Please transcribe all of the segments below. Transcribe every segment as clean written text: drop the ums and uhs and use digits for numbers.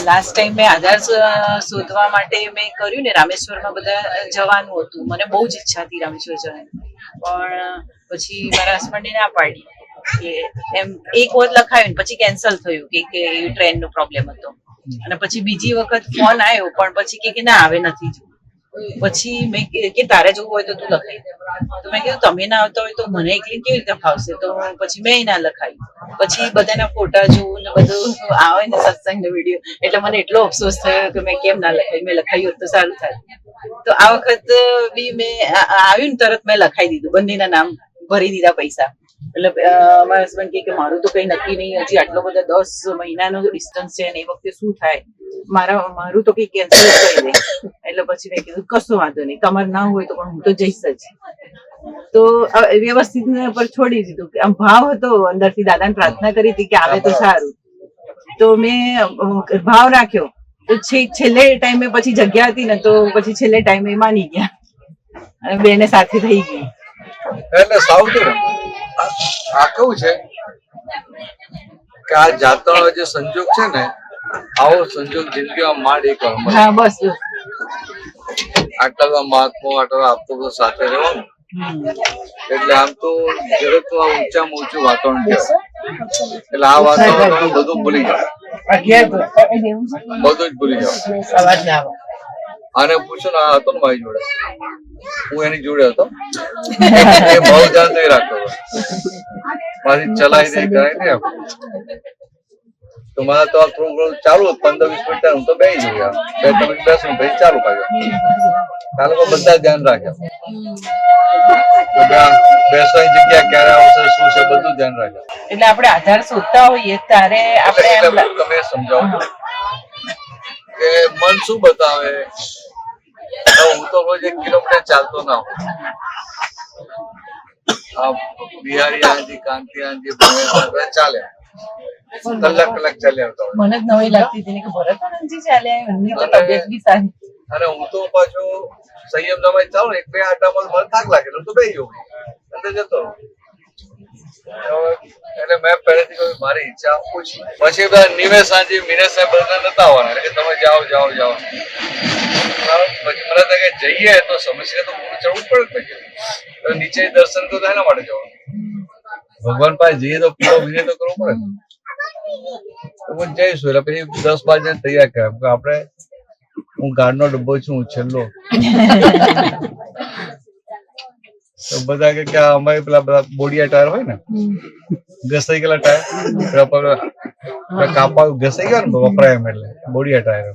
Last time મેં આધાર શોધવા માટે મેં કર્યું ને રામેશ્વરમાં બધા જવાનું હતું. મને બહુ જ ઈચ્છા હતી રામેશ્વર જવાની, પણ પછી મારા હસબન્ડે ના પાડી કે એમ એક વખત લખાયું પછી કેન્સલ થયું કે ટ્રેનનો પ્રોબ્લેમ હતો. અને પછી બીજી વખત ફોન આવ્યો પણ પછી કે ના આવે નથી જોવું. પછી મેં કે તારે જોવું હોય તો તું લખાઈ દે. તો મેં કીધું તમે ના આવતા હોય તો મને એકલી કેવી રીતે ફાવશે, તો પછી મેં ના લખાયું. પછી બધાના ફોટા જોવું ને બધું આવે ને સત્સંગ વિડીયો, એટલે મને એટલો અફસોસ થયો કે મેં કેમ ના લખાયું, મેં લખાયું તો સારું થાય. તો આ વખત બી મેં આવ્યું ને તરત મેં લખાઈ દીધું, બંનેના નામ ભરી દીધા પૈસા. એટલે મારા હસબન્ડ કે મારું તો કઈ નક્કી નહીં, હજી આટલો બધો 10 મહિનાનો ડિસ્ટન્સ છે ને એ વખતે શું થાય, મારું તો કઈ કેન્સલ કરી દે. એટલે પછી મેં કીધું કશો વાંધો નહીં, તમારે ના હોય તો પણ હું તો જઈશ જ. તો વ્યવસ્થિત પર છોડી દીધું. આમ ભાવ હતો અંદરથી, દાદાને પ્રાર્થના કરી હતી કે આવે તો સારું, તો મેં ભાવ રાખ્યો. તો છેલ્લે ટાઈમે પછી જગ્યા હતી ને, તો પછી છેલ્લે ટાઈમે માની ગયા અને બેને સાથે થઈ ગઈ. એટલે સાઉથી આ કેવું છે કે આ જાતનો જે સંજોગ છે ને, આવો સંજોગ જિંદગીમાં માંડ એક વાર મળે. હા બસ આટલા મહાત્મા આટલા આપતો બધો સાથે રહેવાનું. એટલે આમ તો જગતમાં ઊંચામાં ઊંચું વાતાવરણ કહેવાય. એટલે આ વાતાવરણ બધું ભૂલી જાવ, બધું જ ભૂલી જાવ. અને પૂછો ને, આ હતો ને મારી જોડે, હું એની જોડે હતો, એ બહુ ધ્યાન નહીં રાખતો, મારી ચલાવી નહીં કરાય ને. તો મારે તો થોડું ચાલુ 15-20 મિનિટ હું તો બેસી જઉં, 2-3 મિનિટ બેસું પછી ચાલુ પાછું. આ લોકો બધા ધ્યાન રાખે, બેસવાની જગ્યા ક્યારે આવશે, શું છે, બધું ધ્યાન રાખે. એટલે આપણે આધાર શોધતા હોઈએ ત્યારે આપણે તમે સમજાવો કે મન શું બતાવે. હું તો રોજ 1 કિલોમીટર ચાલતો ના હોઉં. બિહારી આંજી, કાંતિ આંજી ચાલે, કલાક ચાલ્યા આવતા હોય. મને જ નવી લાગતી હતી કે ભરતાનંદજી ચાલ્યા, એમની તો તબિયત બી સારી. અને હું તો પાછો સંયમ જમાઈ ચાલુ 1-2 આટામાં મને થાક લાગે તો બેસી જવું અંદર જતો. એટલે મેં પહેલેથી કહ્યું મારી ઈચ્છા ઓછી. પછી બધા નિમેશ સાંજી, મિનેશ સાહેબ બધા નતા આવવાના, એટલે તમે જાઓ. પછી મને થાય કે જઈએ તો સમસ્યા તો પૂરું ચડવું પડે જ ને. નીચે દર્શન તો એના માટે જવાનું, ભગવાન પાસે જઈએ તો પૂરો વિનય તો કરવો પડે. હું જઈશું એટલે પછી 10-12 જણ તૈયાર કર્યા. આપણે હું ગાડનો ડબ્બો છું, હું છેલ્લો. તો બધા કે અમારે પેલા બધા બોડિયા ટાયર હોય ને, ઘસાઈ ગયેલા ટાયર, કાપા ઘસાઈ ગયા ને વપરાય એમ, એટલે બોડિયા ટાયર.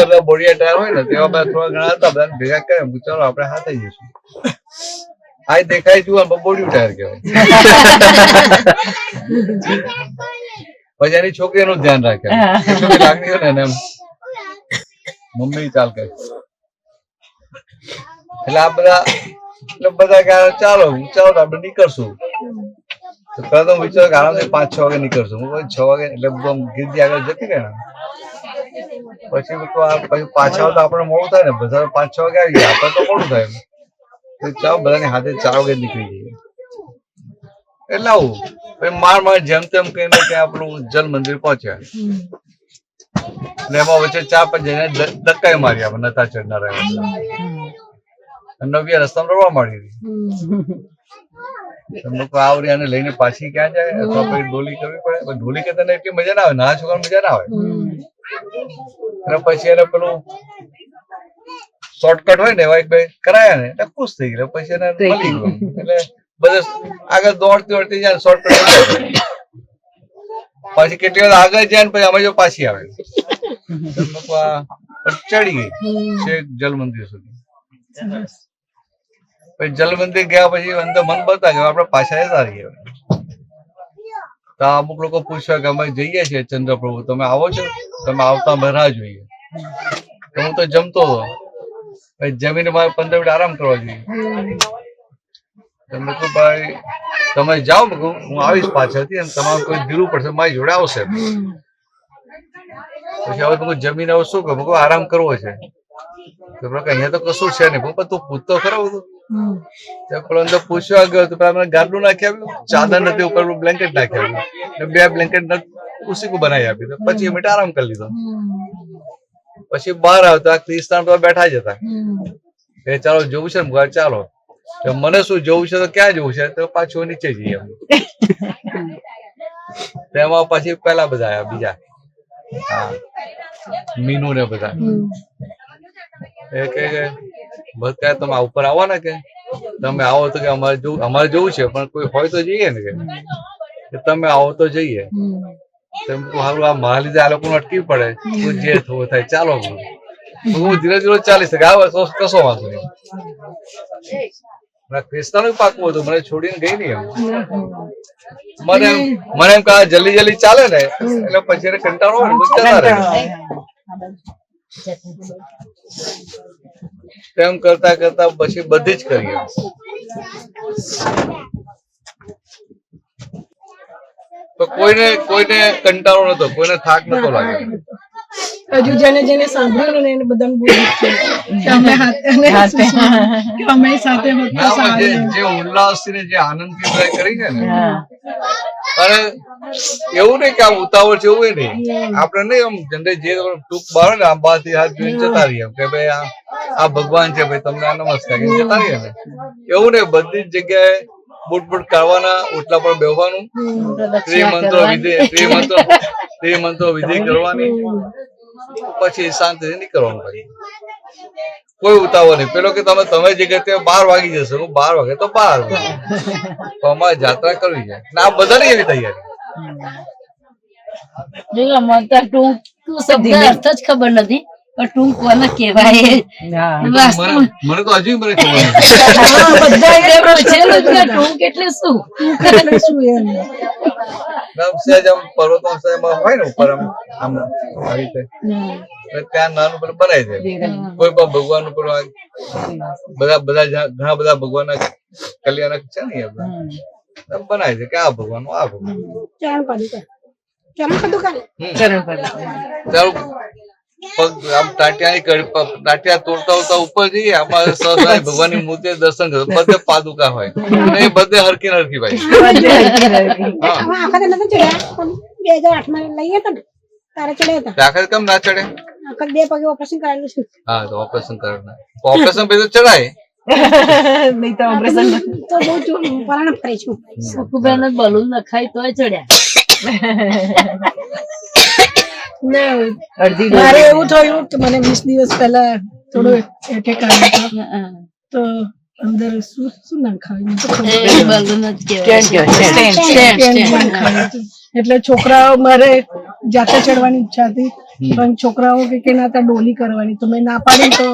બધા બોડિયા ટાયર હોય ને તેવા બધા થોડા ઘણા હતા, બધા ભેગા કરે ચાલો આપણે હાથે જઈશું. આ દેખાય જુઓ બોડિયું ટાયર કહેવાય. પછી એની છોકરી એનું ધ્યાન રાખે, લાગણી હોય ને એમ મમ્મી ચાલ કે. એટલે આ બધા ચાલો આપણે નીકળશું. પેલા તો વિચાર કે આરામથી 5-6 વાગે નીકળશું. હું 6 વાગે એટલે ગીરદી આગળ જતી રહે ને, પછી પાછા આવતા આપણે મોડું થાય ને, બધા 5-6 વાગે આવી ગયા, આપણે તો મોડું થાય. ચાલો બધાની હાથે 4 વાગે નીકળી જઈએ. એટલે આવું માર જેમ તેમ કહીને ત્યાં આપણું જલ મંદિર પહોંચ્યા. એમાં વચ્ચે 4-5 જઈને ધક્કાઈ મારી, આપણે નતા ચડનાર નવી રસ્તામાં રડવા માંડી હતી. આવરી આને લઈને પાછી ક્યાં જાય, અથવા પછી ડોલી કરવી પડે. ડોલી કે તને એટલી મજા ના આવે, નાના છોકરા મજા ના આવે. અને પછી એને પેલું શોર્ટકટ હોય ને એવા 1-2 કરાયા ને એટલે ખુશ થઈ ગયા. પછી એને મળી ગયું, એટલે બધે આગળ દોડતી જાય, શોર્ટકટ પછી કેટલી વાર આગળ જાય ને પછી અમે જો પાછી આવે ચડી ગઈ છેક જલ મંદિર સુધી. પછી જલ મંદિર ગયા પછી અંદર મન બતા કે આપણે પાછા જતા રહીએ. તો અમુક લોકો પૂછ્યા કે અમે જઈએ છીએ ચંદ્રપ્રભુ, તમે આવો છો? તમે આવતા અમે રાહ જોઈએ. હું તો જમતો હતો, જમીને મારે 15 મિનિટ આરામ કરવા જોઈએ. તમે તો ભાઈ તમે જાઓ, હું આવીશ પાછળથી અને તમારે કોઈ દીરું પડશે મારી જોડે આવશે. પછી હવે તું જમીને આવું શું કહું, આરામ કરવો છે. અહીંયા તો કશું છે નહીં. તું પૂછતો ખરો બધું. અંદર પૂછવા ગયો તો પેલા મને ગાદલું નાખી આવ્યું, ચાદર નથી ઉપર બ્લેન્કેટ નાખી આવ્યું, 2 બ્લેન્કેટ उसी को बनाई આપી તો 25 મિનિટ આરામ કરી લીધો પછી બહાર આવતા ક્રિસ્તાન પર બેઠા જતા કે ચાલો જોવું છે ને ચાલો તો મને શું જોવું છે તો ક્યાં જોવું છે તો પાછું નીચે જઈએ તેમાં પછી પેલા બધા આવ્યા બીજા હા મીનુ ને બધા એ કે બધા તમે ઉપર આવો ને કે તમે આવો તો કે અમારે જોવું છે પણ કોઈ હોય તો જઈએ ને કે તમે આવો તો જઈએ તેમ હારું આ મારા લીધે આ લોકોને અટકી પડે તો જે થવું થાય ચાલો હું ધીરે ધીરે ચાલી શકે આ વસ્તુ કશો વાંધો નહીં ક્રિસ્તાનું પાકવું હતું મને છોડીને ગઈ નહીં મને એમ કે જલ્દી જલ્દી ચાલે ને એટલે પછી કંટાળો હોય ને જતા રહે તેમ કરતા કરતા પછી બધી જ કરીએ તો કોઈને કંટાળો નતો કોઈને થાક નતો લાગે હજુ જેને સાંભળ્યું ને એને બધાને બહુ દુઃખ થયું કે અમે સાથે જે ઉલ્લાસથી ને જે આનંદથી ટ્રાય કરી છે ને અને એવું નહીં કે આ ઉતાવળ છે એવું નહીં આપણે નહીં આમ જનરલ જે ટૂંક બાર ને આમ બહારથી હાથ જોઈને જતા રહીએ કે ભાઈ આ ભગવાન છે ભાઈ તમને આ નમસ્કાર કે જતા રહીએ ને એવું નહીં બધી જ જગ્યાએ બુટ કાઢવાના ઓટલા પર બેસવાનું ત્રિમંત્રો વિધિ કરવાની પછી શાંતિથી નીકળવાનું પછી કોઈ ઉતાવળ નહીં પેલો કે તમે જગ્યાએ 12 વાગી જશે હું 12 વાગે તો 12 વાગે અમારે જાત્રા કરવી છે આ બધાની એવી તૈયારી અર્થ જ ખબર નથી પણ ટૂંક કોને કહેવાય મને તો હજી મને ખબર ટૂંક એટલે શું પર્વતો હોય ને ઉપર આમ આવી રીતે ત્યાં નાનું પેલું બનાવી દે કોઈ પણ ભગવાન ઉપર ઘણા બધા ભગવાન ના કલ્યાણ છે ને બનાવી દે કે આ ભગવાન આ ભગવાન આમ ટાટિયા તોડતા ઉપર જઈએ આમાં ભગવાન ની મૂર્તિ દર્શન કરો બધે પાદુકા હોય એ બધે હરકી હરકી ભાઈ 2008 માં લઈએ તો તારે ચડ્યા હતા આખરે કેમ ના ચડે આખર 2 પગે ઓપરેશન કરાયેલું છે હા તો ઓપરેશન કરાવના ઓપરેશન પછી ચડાય નહીં તો ઓપરેશન તો બહુ પરાણ ફરે છું સુકુબેન બલૂન નખાય તોય ચડ્યા મારે એવું થયું કે મને 20 દિવસ પહેલા થોડો એટેક આવ્યો તો અંદર શું નાખાયું એટલે છોકરાઓ મારે જાતે ચડવાની ઈચ્છા હતી પણ છોકરાઓ કે ના ત્યાં ડોલી કરવાની તો મેં ના પાડી તો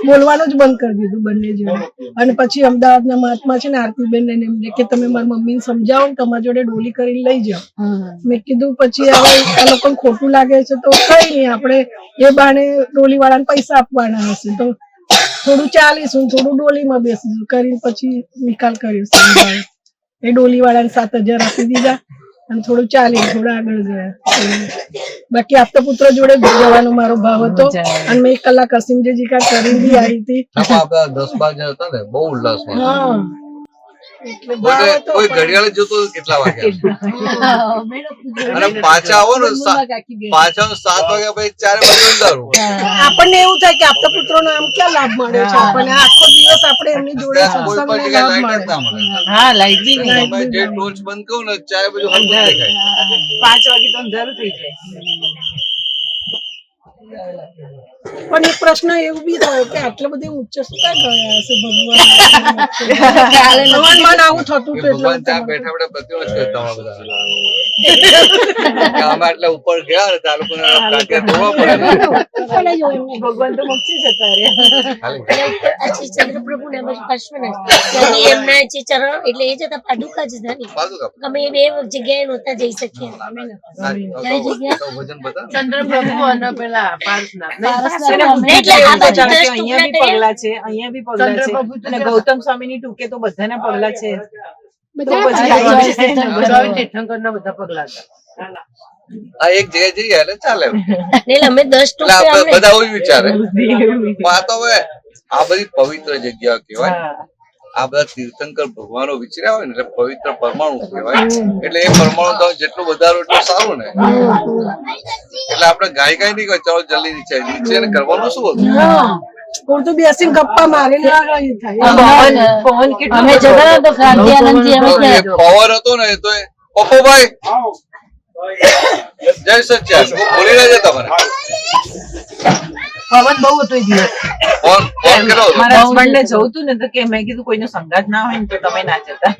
બોલવાનું જ બંધ કરી દીધું બંને જોડે અને પછી અમદાવાદના મહાત્મા છે ને આરતીબેન ને એમને કે તમે મારી મમ્મીને સમજાવો ને તમારી જોડે ડોલી કરીને લઈ જાઓ મેં કીધું પછી હવે આ લોકોને ખોટું લાગે છે તો કઈ નહીં આપણે એ બાને ડોલી વાળાને પૈસા આપવાના હશે તો થોડું ચાલીશું થોડું ડોલીમાં બેસીશું કરીને પછી નિકાલ કર્યો એ ડોલી વાળાને 7,000 આપી દીધા અને થોડું ચાલી થોડા આગળ ગયા બાકી આપતા પુત્ર જોડે જવાનો મારો ભાવ હતો અને મેં 1 કલાક અસીમજી કા કરીને બી આવી હતી 10-12 જણ હતા ને બહુ ઉલ્લાસમાં કોઈ ઘડિયાળે જોતો કેટલા વાગ્યા અને પાછા આવો ને પાછા 7 વાગ્યા પછી 4 વાગે અંધારું આપણને એવું થાય કે આપતા પુત્રો નો આમ ક્યાં લાભ મળે છે આપણને આખો દિવસ આપણે એમની જોડે સત્સંગનો લાભ મળે હા લાઈટ બી નહીં તમે જે ટોર્ચ બંધ કરો ને 4 વાગે હલકું દેખાય 5 વાગે તો અંધારું થઈ જાય પણ એક પ્રશ્ન એવું બી થયો કે આટલા બધી ઊંચે શું ગયા હશે ભગવાન આવું થતું ભગવાન ત્યાં બેઠા બેઠા પ્રતિરોધ કરતા બધા અમે આટલા ઉપર ગયા ને ત્યાં લોકોને ભગવાન તો મોક્ષી જતા રહ્યા ચંદ્રપ્રભુ ને એમના જે ચરણ એટલે એ જતા પાદુકા જ હતા અમે 2 જગ્યાએ નહોતા જઈ શકીએ ચંદ્રપ્રભુ અને પેલા અહીંયા બી પગલા છે અને ગૌતમ સ્વામી ની ટૂંકે તો બધાના પગલા છે બધા પગલા આ એક જગ્યાએ જઈએ એટલે ચાલે અમે 10 આપણે બધા એવું વિચારે આ તો હવે આ બધી પવિત્ર જગ્યાઓ કહેવાય આ બધા તીર્થંકર ભગવાનો વિચર્યા હોય ને એટલે પવિત્ર પરમાણુ કહેવાય. એટલે એ પરમાણુ તમે જેટલું વધારો એટલું સારું ને. એટલે આપણે ગાય નહીં કહે ચાલો જલ્દી નીચે ને કરવાનું શું હતું? ઉડતું બેસીને ગપ્પા મારીને આગળ થાય. પવન કેટલો અમે જતા તો ક્રાંતિ આનંદજી અમે એ પાવર હતો ને તો પપ્પુભાઈ જય સચ્ચાન બોલી રહ્યા છે તમારે પવન બહુ હતો એ દિવસ. ફોન કર્યો હતો? મારા હસબન્ડ ને જવું હતું ને તો કે મેં કીધું કોઈનો સંગાત ના હોય ને તો તમે ના જતા.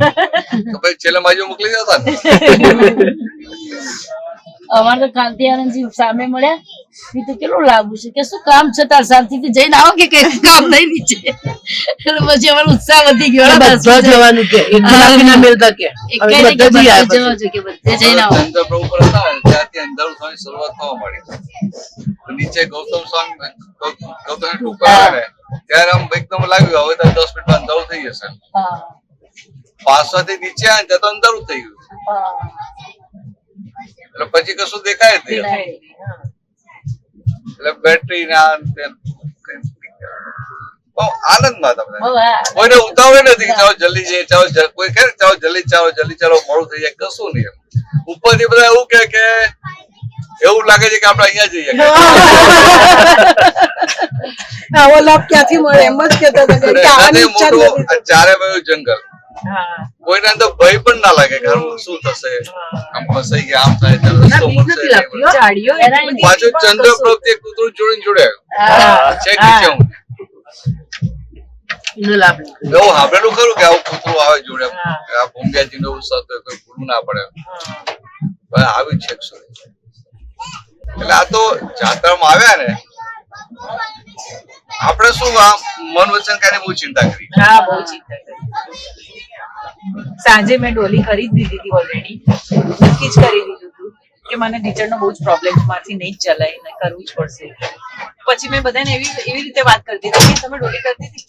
તો પછી છેલ્લે બાજુ મોકલી દેતા ને. અમારે તો ક્રાંતિ આનંદજી સામે મળ્યા મેં તો કેટલું લાગુ છે કે શું કામ છે તાર શાંતિથી જઈને આવો કે કઈ કામ નહીં નીચે. એટલે પછી અમારો ઉત્સાહ વધી ગયો. બધા જવાનું કે એક ના મેળતા કે બધે જવા છે કે બધે જઈને આવો. ચંદ્રપ્રભુ પર હતા ને ત્યાંથી અંધારું થવાની શરૂઆત થવા માંડી. તો નીચે ગૌતમ સ્વામી ગૌતમ ટૂંકો આવે ને ત્યારે આમ એકદમ લાગ્યું હવે તો 10 મિનિટમાં અંધારું થઈ જશે. પાછળથી નીચે આવે ત્યાં તો અંધારું થઈ ગયું. એટલે પછી કશું દેખાય જ નહીં. એટલે બેટરી ના આનંદમાં તમને કોઈને ઉતાવળ નથી કે ચાલો જલ્દી જઈએ ચાલો કોઈ કહે ચાલો જલ્દી ચાલો મોડું થઈ જાય કશું નહીં. ઉપરથી બધા એવું કે એવું લાગે છે કે આપણે અહીંયા જઈએ. આવો લાભ ક્યાંથી મળે એમ જ કહેતા હતા કે આવવાની ઈચ્છા જ મોટું નથી. આ ચારે બાજુ જંગલ કોઈને અંદર ભય પણ ના લાગે કે શું થશે આમ ફસાઈ ગયા આમ થાય રસ્તો મળશે. ઝાડીઓ પાછું ચંદ્રપ્રભુ એક કૂતરું જોડાયું છે નીચે હું એવું સાંભળેલું ખરું કે આવું કૂતરું આવે જોડે આ ભૂંગ્યાજી નો ઉત્સવ તો કોઈ ભૂલું ના પડે આવ્યું છે. એટલે આ તો જાત્રામાં આવ્યા ને આપણે શું આમ મન વચન કરીને બહુ ચિંતા કરી. હા બહુ ચિંતા કરી. સાંજે મેં ડોલી ખરીદ દીધી હતી ઓલરેડી નક્કી જ કરી દીધું હતું કે મને ટીચરનો બહુ જ પ્રોબ્લેમ માંથી નહીં જ ચલાય ને કરવું જ પડશે. પછી મેં બધાને એવી રીતે વાત કરતી હતી કે તમે ડોલી કરતી હતી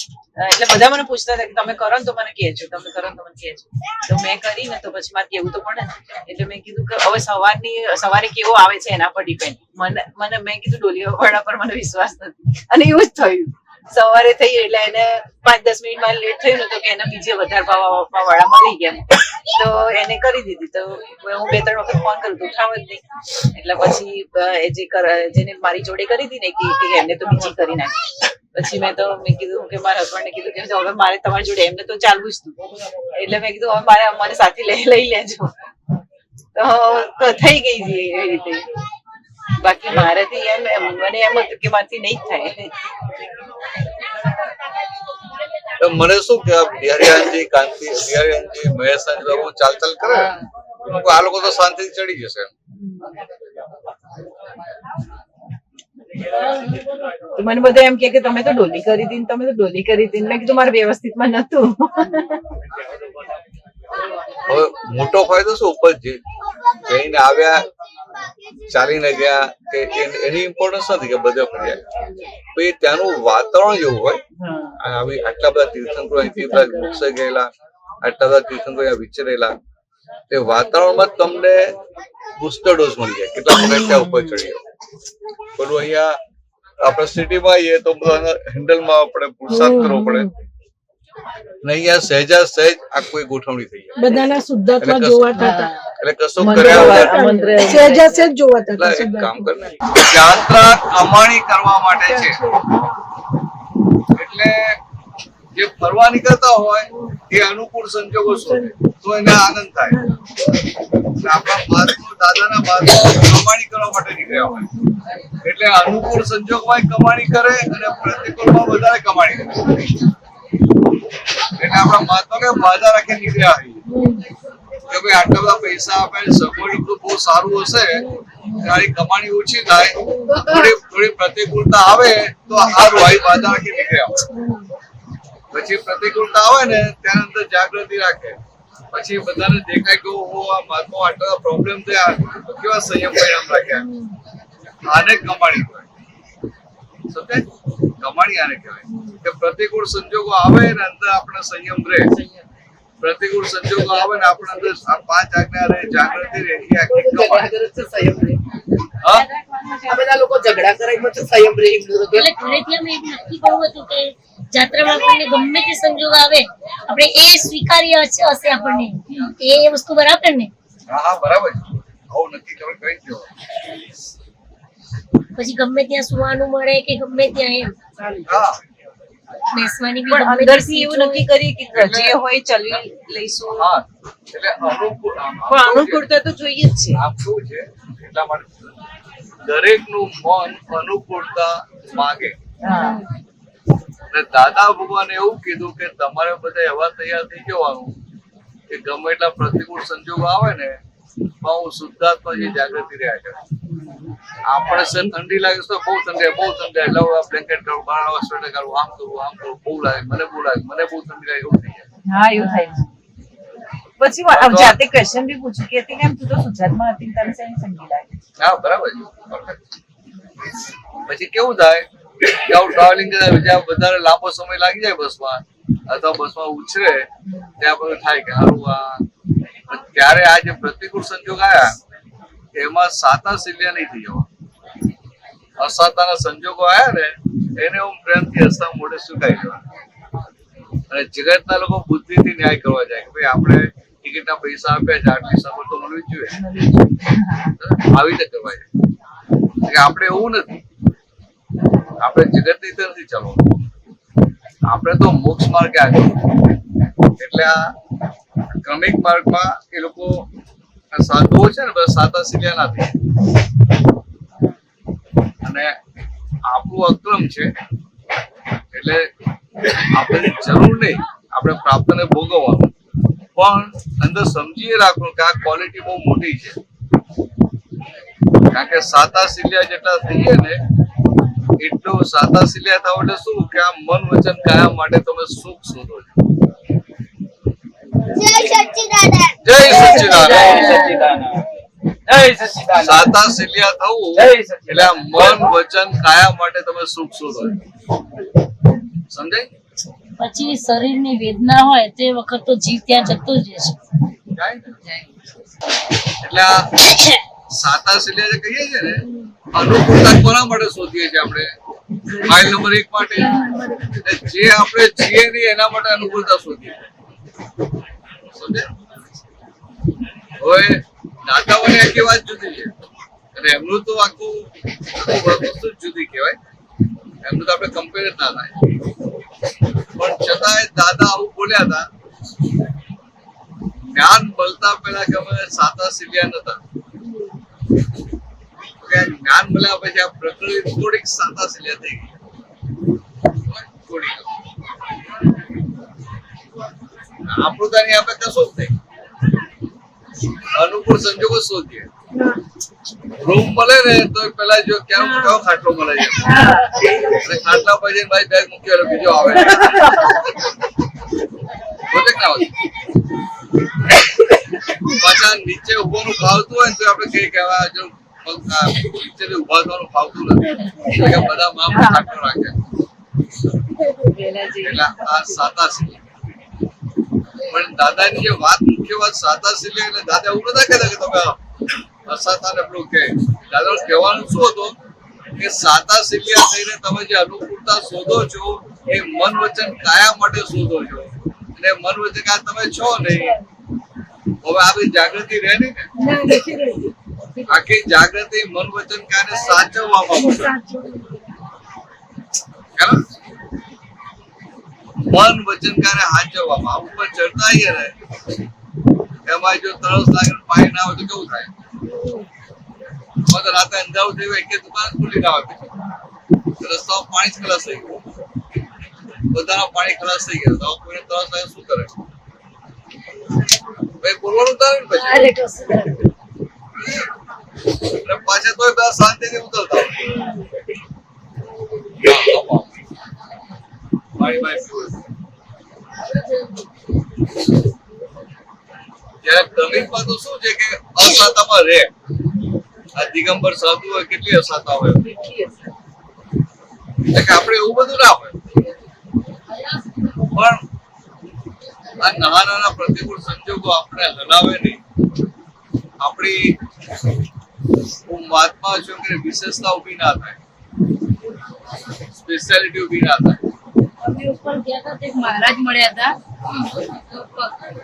એટલે બધા મને પૂછતા હતા કે તમે કરો ને તો મને કહેજો તમે કરો ને તો મને કહેજો. તો મેં કરી ને તો પછી મારે કેવું તો પડે ને એટલે મેં કીધું કે હવે સવારે કેવો આવે છે એના પર ડિપેન્ડ. મેં કીધું ડોલી વાળા પર મને વિશ્વાસ નથી અને એવું જ થયું. સવારે થઈ એટલે એને 5-10 મિનિટમાં લેટ થયું ને તો કે એને બીજે વધારે ભાવ આપવા વાળા મળી ગયા તો એને કરી દીધી. તો હું 2-3 વખત ફોન કરું તો ઉઠાવ જ નહીં. એટલે પછી જેને મારી જોડે કરી હતી ને કે એમને તો બીજી કરી નાખી. પછી મેં કીધું કે મારા હસબન્ડને કીધું કે હવે મારે તમારી જોડે એમને તો ચાલવું જ હતું. એટલે મેં કીધું હવે મારે અમારે સાથે લઈ લેજો. તો થઈ ગઈ છે એવી રીતે. બાકી મારાથી મને એમ હતું કે મારાથી નહીં જ થાય. મને શું કે બિહારીયાનજી કાંતિ બિહારીયાનજી મહેશાનજી બાબુ ચાલ કરે આ લોકો તો શાંતિથી ચડી જશે. મને બધા એમ કે તમે તો ડોલી કરી હતી તમે તો ડોલી કરી હતી. મેં કીધું મારે વ્યવસ્થિતમાં નતું. હવે મોટો ફાયદો શું ઉપર જઈને આવ્યા ચાલીને ગયા કે એની ઇમ્પોર્ટન્સ નથી કે બધે ફર્યા પછી ત્યાંનું વાતાવરણ જેવું હોય. આટલા બધા તીર્થંકરો અહીંથી મોક્ષે ગયેલા આટલા બધા તીર્થંકરો અહીંયા વિચરેલા તે વાતાવરણમાં તમને બુસ્ટર ડોઝ મળી જાય. કેટલા પગથિયા ઉપર ચડી જાય. પેલું અહીંયા આપણે સિટીમાં આવીએ તો બધા હેન્ડલમાં આપણે પુરુષાર્થ કરવો પડે ને અહીંયા સહેજ આખું ગોઠવણી થઈ જાય. બધાના શુદ્ધત્વ જોવાતા હતા એટલે કશું કર્યા સહેજ જોવાતા હતા. એક કામ કરને યાત્રા કમાણી કરવા માટે છે. એટલે જે ફરવા નીકળતા હોય એ અનુકૂળ સંજોગો શોધે તો એને આનંદ થાય. આપણા મહાત્મા દાદાના મહાત્મા કમાણી કરવા માટે નીકળ્યા હોય એટલે અનુકૂળ સંજોગમાં કમાણી કરે અને પ્રતિકૂળમાં વધારે કમાણી કરે. એટલે આપણા મહાત્મા કે બાધા રાખી નીકળ્યા હોય કે ભાઈ આટલા બધા પૈસા આપે સગવડ બહુ સારું હશે તારી કમાણી ઓછી થાય થોડી પ્રતિકૂળતા આવે તો સારું આવી બાધા રાખી નીકળ્યા હોય. પછી પ્રતિકૂળતા આવે ને ત્યાં અંદર જાગૃતિ રાખે પછી બધાને દેખાય કે આ મહાત્મા આટલા પ્રોબ્લેમ થયા તો કેવા સંયમ પરિણામ રાખ્યા. આને કમાણી હોય સમજાય. કમાણી આને કહેવાય કે પ્રતિકૂળ સંજોગો આવે ને અંદર આપણે સંયમ રહે. પ્રતિકૂળ સંજોગો આવે ને આપણે અંદર આ 5 આજ્ઞા રહે જાગૃતિ રહે એ આખી કમાણી. આ બધા લોકો ઝઘડા કરે એમાં તો સંયમ રહે. એટલે ઘરેથી અમે એવું નક્કી કરવું હતું કે જાત્રામાં આપણને ગમે તે સંજોગ આવે આપણે એ સ્વીકાર્ય હશે આપણને એ વસ્તુ બરાબર ને. હા બરાબર છે. આવું નક્કી કરો કઈ જ પછી ગમે ત્યાં સુવાનું મળે કે ગમે ત્યાં એમ હા બેસવાની બી પણ ગમે તે અંદરથી એવું સીટ નક્કી કરીએ કે જે હોય ચલવી લઈશું, હા એટલે અનુકૂળ પણ અનુકૂળતા તો જોઈએ જ છે. આમ શું છે એટલા માટે દરેકનું મન અનુકૂળતા માંગે. હા અને દાદા ભગવાને એવું કીધું કે તમારે બધા એવા તૈયાર થઈ જવાનું કે ગમે એટલા પ્રતિકૂળ સંજોગો આવે ને પણ હું શુદ્ધાત્મા જે જાગૃતિ રહ્યા છે. આપણે સર ઠંડી લાગે તો બહુ ઠંડી એટલે હું બ્લેન્કેટ કરું, બાર સ્વેટર કરું, આમ કરું બહુ લાગે મને બહુ ઠંડી લાગે એવું થઈ જાય. હા એવું થાય છે. પછી હું જાતે ક્વેશ્ચન બી પૂછું કે હતી કેમ તું તો ગુજરાતમાં હતી તારે શેની ઠંડી લાગે? હા બરાબર છે. પછી કેવું થાય કે આવું ટ્રાવેલિંગ જ્યાં વધારે લાંબો સમય લાગી જાય બસમાં અથવા બસમાં ઉછરે ત્યાં બધું થાય કે સારું ત્યારે આ જે પ્રતિકૂળ સંજોગ આવ્યા એમાં સાતા સિલ્યા નહીં થઈ જવા. અસાતાના સંજોગો આવ્યા ને એને હું પ્રેમથી હસતા મોઢે સ્વીકારી લેવા. અને જગતના લોકો બુદ્ધિથી ન્યાય કરવા જાય કે ભાઈ આપણે ટિકિટના પૈસા આપ્યા છે આટલી સગવડ તો મળવી જ જોઈએ. આવી રીતે કરવાય છે. આપણે એવું નથી, આપણે જગતની રીતે નથી ચાલવાનું, આપણે તો મોક્ષ માર્ગે આગળ. એટલે આ ક્રમિક માર્ગમાં એ લોકો સાધુઓ છે ને બધા સાતા સિલ્યા નથી. અને આપણું અક્રમ છે એટલે આપણે જરૂર નહીં આપણે પ્રાપ્તને ભોગવવાનું, પણ અંદર સમજીએ રાખવું કે આ ક્વોલિટી બહુ મોટી છે. કારણ કે સાતા સિલ્યા જેટલા થઈએ ને એટલું સાતા સિલ્યા થાવ એટલે શું કે આ મન વચન કાયા માટે તમે સુખ શોધો છો. જય સચ્ચિદાનંદ. સાતા સિલ્યા થવું એટલે આ મન વચન કાયા માટે તમે સુખ શોધો છો. સમજાય? પછી શરીરની વેદના હોય તે વખત તો જીવ ત્યાં જતો જ રહેશે. એટલે આ સાતા સિલ્યા જે કહીએ છીએ ને અનુકૂળતા કોના માટે શોધીએ છીએ આપણે? ફાઇલ નંબર 1 માટે. જે આપણે છીએ નહીં એના માટે અનુકૂળતા શોધીએ. સમજે? હવે દાદાઓની આખી વાત જુદી છે અને એમનું તો આખું વસ્તુ જ જુદી કહેવાય. એમનું તો આપણે કમ્પેર જ ના થાય. પણ છતાંય દાદા આવું બોલ્યા હતા જ્ઞાન મળતા પહેલા કે અમે સાતા સિલ્યા નતા. જ્ઞાન મળ્યા પછી આ પ્રકૃતિ થોડીક સાતા સિલ્યા થઈ ગઈ. થોડીક આપણું આપણે કશું જ નહીં. અનુકૂળ સંજોગો શોધીએ. રૂમ મળે ને તો પેલા જો કેવો ખાટલો મળે છે અને ખાટલા પછી ભાઈ બેગ મૂકી બીજો આવે પાછા નીચે ઉભવાનું ફાવતું હોય તો આપણે કઈ કહેવા જો નીચે ઉભા થવાનું ફાવતું નથી એટલે બધા માપ ખાટલો રાખે. એટલે આ સાતા સિલ્યા. પણ દાદાની જે વાત મુખ્ય વાત સાતા સિલ્યા એટલે દાદા એવું નતા કહેતા કે તમે અસાતાને પેલું કે દાદા કહેવાનું શું હતું કે સાતા સિલ્યા થઈને તમે જે અનુકૂળતા શોધો છો એ મન વચન કાયા માટે શોધો છો અને મન વચન કાયા તમે છો નહીં. હવે આ બધી જાગૃતિ રહે નહીં ને આખી જાગૃતિ મન વચન કાયાને સાચવવામાં મન વચન કાયાને સાચવવામાં ઉપર ચડતા આવીએ ને એમાં જો તરસ લાગે પાણી ના હોય તો કેવું થાય? રાતે અંધારું થયું એક દુકાન ખુલ્લી ના હોય રસ્તામાં પાણી જ ખલાસ થઈ ગયું, બધાના પાણી ખલાસ થઈ ગયા તો કોઈને તરસ લાગે શું કરે? બોલવાનું તારે ને પછી પાછા તો બધા શાંતિથી ઉતરતા જયારે ક્રમિકમાં તો શું છે કે અસાતામાં રહે. આ દિગંબર સાધુ હોય કેટલી અસાતા હોય એટલે આપણે એવું બધું ના હોય. પણ આ નાના નાના પ્રતિકૂળ સંજોગો આપણે હલાવે નહીં. આપણી હું મહાત્મા છું કે વિશેષતા ઉભી ના થાય, સ્પેશિયાલિટી ઉભી ના થાય. અમે ઉપર ગયા હતા તે મહારાજ મળ્યા હતા તો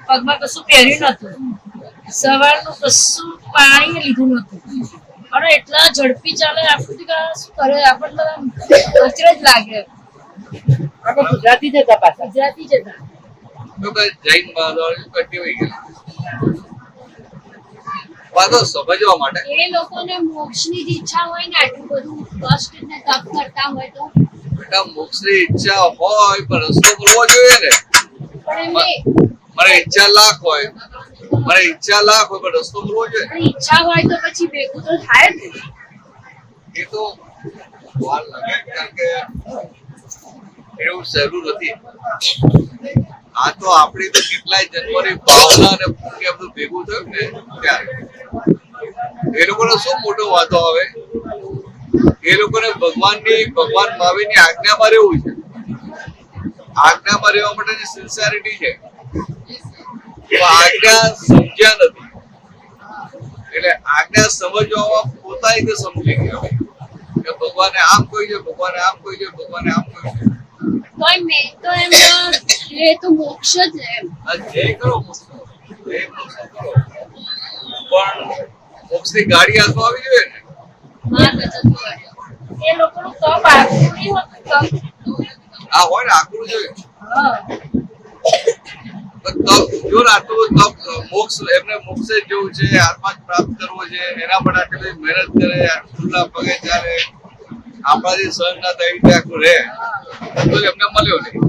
પગમાં કશું પહેર્યું નતું, સવારનું કશું પાણી લીધું નતું અને એટલા ઝડપી ચાલે આપણને કે શું કરે આપણને અચરજ લાગે. ગુજરાતી જ હતા પાછા. ગુજરાતી જ હતા. જૈન બાંધવાની કન્ટિન્યુ ગયેલા વાતો સમજવા માટે એ લોકોને મોક્ષની જ ઈચ્છા હોય ને આટલું બધું કષ્ટ ને તપ કરતા હોય તો બેટા મોક્ષની ઈચ્છા હોય પણ રસ્તો મળવો જોઈએ ને. પણ એમને મને ઈચ્છા લાખ હોય પણ રસ્તો મળવો જોઈએ. પણ ઈચ્છા હોય તો પછી ભેગું તો થાય જ ને. એ તો વાર લાગે કારણ કે એવું સહેલું નથી. આ તો આપણી તો કેટલાય જન્મની ભાવના અને પુણ્ય બધું ભેગું થયું ને ત્યારે એ લોકોને શું મોટો વાતો આવે. એ લોકોને ભગવાન મહાવીરની આજ્ઞામાં રહેવું છે. આજ્ઞામાં રહેવા માટેની સિન્સિયરિટી છે. તો આજ્ઞા સમજ્યા નથી એટલે આજ્ઞા સમજવામાં પોતાની રીતે સમજી ગયા કે ભગવાને આમ કહ્યું છે, ભગવાને આમ કહ્યું છે, ભગવાને આમ કહ્યું છે. તોય મેં તો એમ એ તો મોક્ષ જ એમ આ જય કરો મોક્ષ કરો. પણ મોક્ષની ગાડી હાથમાં આવી જોઈએ ને. માર્ગ જતું હોય. એ લોકોનું તપ આખું નહીં હોતું, તપ આ હોય ને આકરું જોઈએ. જો ને આટલું તપ મોક્ષ એમને મોક્ષ જ જેવું છે, આત્મા જ પ્રાપ્ત કરવો છે એના માટે આટલી બધી મહેનત કરે, ખુલ્લા પગે ચાલે, આપણાથી સહન ના થાય રીતે આખું રહે તો એમને મળ્યો નહીં.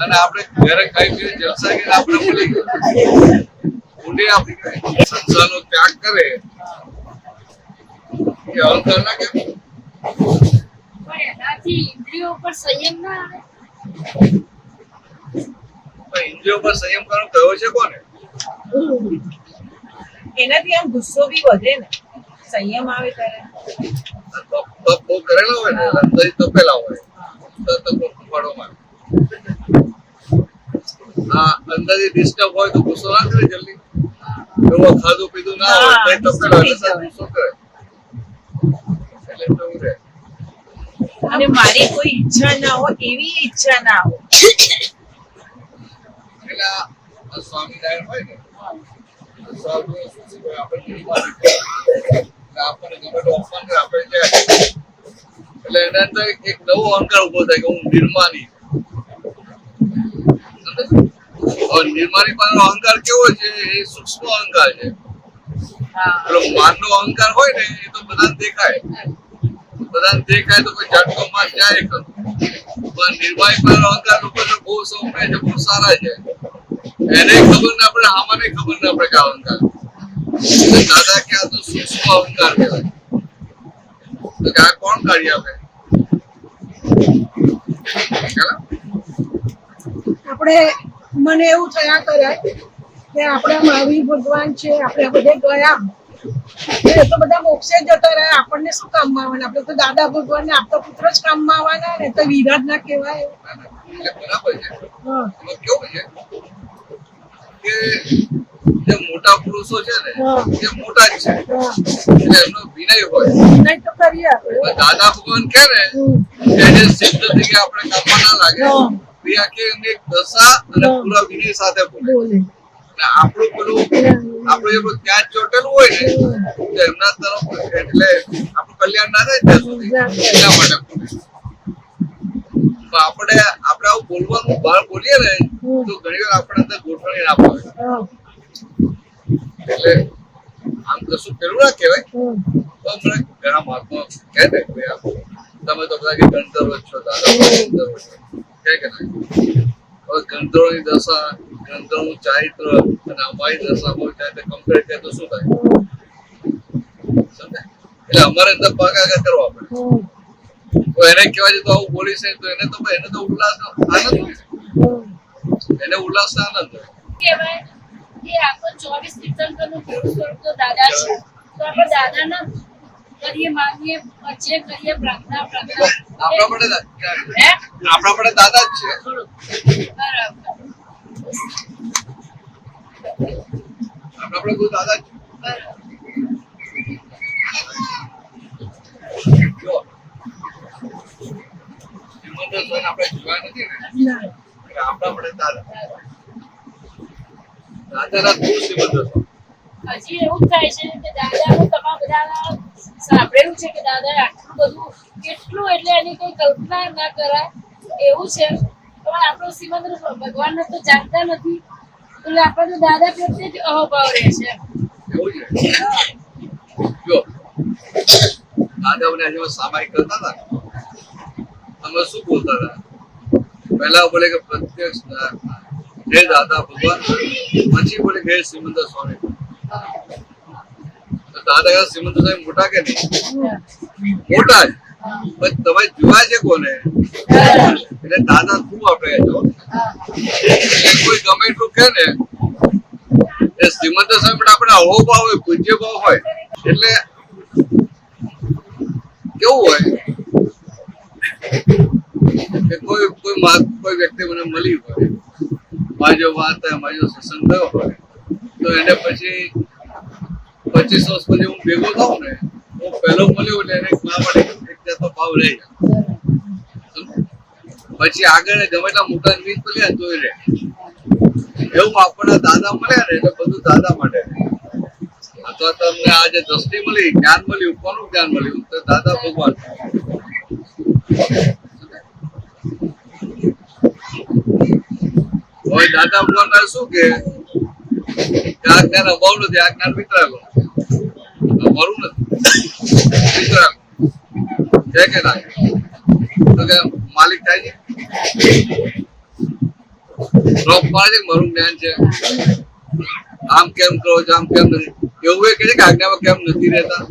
અને આપણે ઘરે ખાઈ પીને જલસા કરીને આપણે મળી ગયું. ઊંડી આપણી સંસારનો ત્યાગ કરે એ અહંકાર ના કહેવાય. પણ એનાથી ઇન્દ્રિયો પર સંયમ ના આવે. પણ ઇન્દ્રિયો પર સંયમ કરવાનો કયો છે કોને? એનાથી આમ ગુસ્સો બી વધે ને, સંયમ આવે ત્યારે. તપ બહુ કરેલા હોય ને અંદરથી તપેલા હોય તો ફૂફાડોમાં અંદરથી ડિસ્ટર્બ હોય તો ગુસ્સો ના કરે જલ્દી. એવો ખાધું પીધું ના હોય તો તપેલા એટલે ગુસ્સો કરે. એટલે એવું રહે. અને મારી કોઈ ઈચ્છા ના હોય એવી ઈચ્છા ના હોય. એટલે આ સ્વામિનારાયણ હોય ને સ્વામી શું છે આપણે નિર્માણ એટલે આપણને ગમે તો અપમાન કરે આપણે જાય એટલે એના અંદર એક નવો અહંકાર ઉભો થાય કે હું નિર્માની. નિર્માની પાસેનો અહંકાર કેવો છે? એ સૂક્ષ્મ અહંકાર છે. પેલો માનનો અહંકાર હોય ને એ તો બધાને દેખાય તો કોઈ ઝાટકો માર જાય ખરું. પણ નિર્માની પાસેનો અહંકાર લોકો તો બહુ સૌમ્ય છે, બહુ સારા છે. એને ખબર ના પડે, આમાં ખબર ના પડે કે અહંકાર. દાદા કે આ તો સૂક્ષ્મ અહંકાર કહેવાય. તો કે આ કોણ કાઢી આપે? આપણે મને એવું થયા કરે કે આપણા મહાવીર ભગવાન છે, આપણે બધે ગયા એ તો બધા મોક્ષે જતા રહ્યા, આપણને શું કામમાં આવવાના? આપણે તો દાદા ભગવાન ને આપતા પુત્ર જ કામમાં આવવાના ને, તો વિરાટ ના કહેવાય. એટલે બરાબર છે. હા એમાં કેવું છે કે જે મોટા પુરુષો છે ને એ મોટા જ છે એટલે એમનો વિનય હોય. નહીં તો કરીએ આપણે. પણ દાદા ભગવાન કે ને એને સિદ્ધ થઈ કે આપણે કામમાં ના લાગે એ આખી એમની એક દશા અને પૂરા વિનય સાથે બોલે. બોલે અને આપણું પેલું આપણું એ બધું ત્યાં જ ચોટેલું હોય ને તો એમના તરફ એટલે આપણું કલ્યાણ ના થાય ત્યાં સુધી એના માટે બોલે. તો આપણે આવું બોલવાનું બહાર બોલીએ ને તો ઘણી વાર આપણે અંદર ગોઠવણી ના પડે. એટલે આમ કશું પેલું ના કહેવાય. તો મને ઘણા મહાત્મા કહે ને કે તમે તો બધા કે ગણધર્વ છો, દાદા ગણધર્વ છો કહે કે ના. હવે ગણધર્વની દશા, ગણધર્વનું ચારિત્ર અને અમારી દશામાં ચારિત્ર કમ્પેર કરે તો શું થાય? સમજાય? એટલે અમારે અંદર ભાગાકાર કરવા પડે. તો એને કહેવાય છે તો આવું બોલીશ તો એને તો ઉલ્લાસ આનંદ હોય. એને ઉલ્લાસ આનંદ હોય. કહેવાય કે આખો 24 તીર્થંકરનું પૂરું સ્વરૂપ તો દાદા છે. તો આપણે દાદાના કરીએ માનીએ જે કરીએ પ્રાર્થના આપણા માટે દાદા જ છે. બરાબર. આપણા માટે કોઈ દાદા જ છે. જો આપણે જોયા નથી ને ના. આપણા માટે દાદાના શું શ્રીમંત હતો? હજી એવું જ થાય છે કે દાદાનું તમામ બધા સાંભળેલું છે કે દાદાએ આટલું બધું કેટલું એટલે એની કઈ કલ્પના ના કરાય એવું છે. પણ આપણો શ્રીમંત ભગવાનને તો જાણતા નથી એટલે આપણે તો દાદા પ્રત્યે જ અહોભાવ રહે છે. એવું છે. જો દાદા મને આજે સામાયિક કરતા હતા તમે શું બોલતા હતા? પહેલા બોલે કે પ્રત્યક્ષ હે દાદા ભગવાન, પછી બોલે કે હે શ્રીમંત સ્વામી. તો દાદા શ્રીમંત સ્વામી મોટા કે નહીં? મોટા જ. પણ તમે જોવા છે કોને? એટલે દાદા શું આપે જો કોઈ ગમે એટલું કે ને એ શ્રીમંત સ્વામી આપણે અહોભાવ હોય, પૂજ્ય ભાવ હોય એટલે કેવું હોય કે કોઈ વ્યક્તિ મને મળી હોય, મારી જો વાત હોય, મારી જો સત્સંગ થયો હોય તો એને પછી 25 વર્ષ પછી હું ભેગો થાઉં ને હું પહેલો મળ્યો એટલે એને મા માટે એક જાતનો ભાવ રહી જાય. પછી આગળ ગમે એટલા મોટા નિમિત્ત મળ્યા તો રહે. એવું આપણને દાદા મળ્યા ને એટલે બધું દાદા માટે. અથવા તમને આજે દ્રષ્ટિ મળી, જ્ઞાન મળ્યું, કોનું જ્ઞાન મળ્યું? તો દાદા ભગવાન. હવે દાદા ભગવાન શું કે આ જ્ઞાન અભાવ નથી, આ જ્ઞાન વિતરાગો અમારું નથી, વિતરાગો છે કે ના? તો કે માલિક થાય છે, ડ્રોપ પાડે છે મારું જ્ઞાન છે, આમ કેમ કરો છો, આમ કેમ નથી એવું એ કે છે કે આજ્ઞામાં કેમ નથી રહેતા?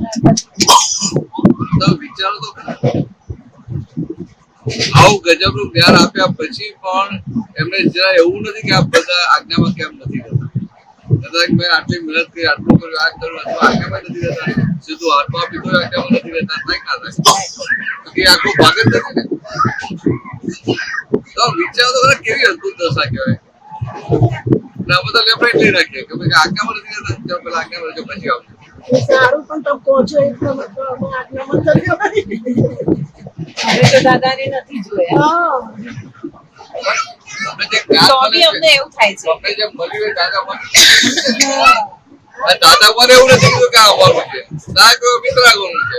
તમે વિચારો તો આવું ગજબનું જ્ઞાન આપ્યા પછી પણ એમને જરા એવું નથી કે આ બધા આજ્ઞામાં કેમ નથી રહેતા? કદાચ મેં આટલી મહેનત કરી, આટલું કર્યું, આ કર્યું, અથવા આજ્ઞામાં નથી રહેતા, સીધું હાથમાં પીધો આજ્ઞામાં નથી રહેતા, થાય ના થાય તો કે આખું ભાગ જ નથી ને. તો વિચારો તો ખરા કેવી અદભુત દશા કહેવાય. ના બધા લેફ્ટ લઈ રાખીએ કે ભાઈ આજ્ઞામાં નથી રહેતા, પેલા આજ્ઞામાં રહેજો પછી આવજો. સારું પણ તમે કહો છો એટલો મતલબ આજ્ઞામાં થયો. અમે તો દાદાને નથી જોયા. તમને જે જ્ઞાન તો મળે બી અમને છે, એવું થાય છે. તમને જે મળ્યું હોય દાદા મળે દાદા મને એવું નથી કીધું કે આ અમારું છે, ના કોઈ મિત્રાગોનું છે.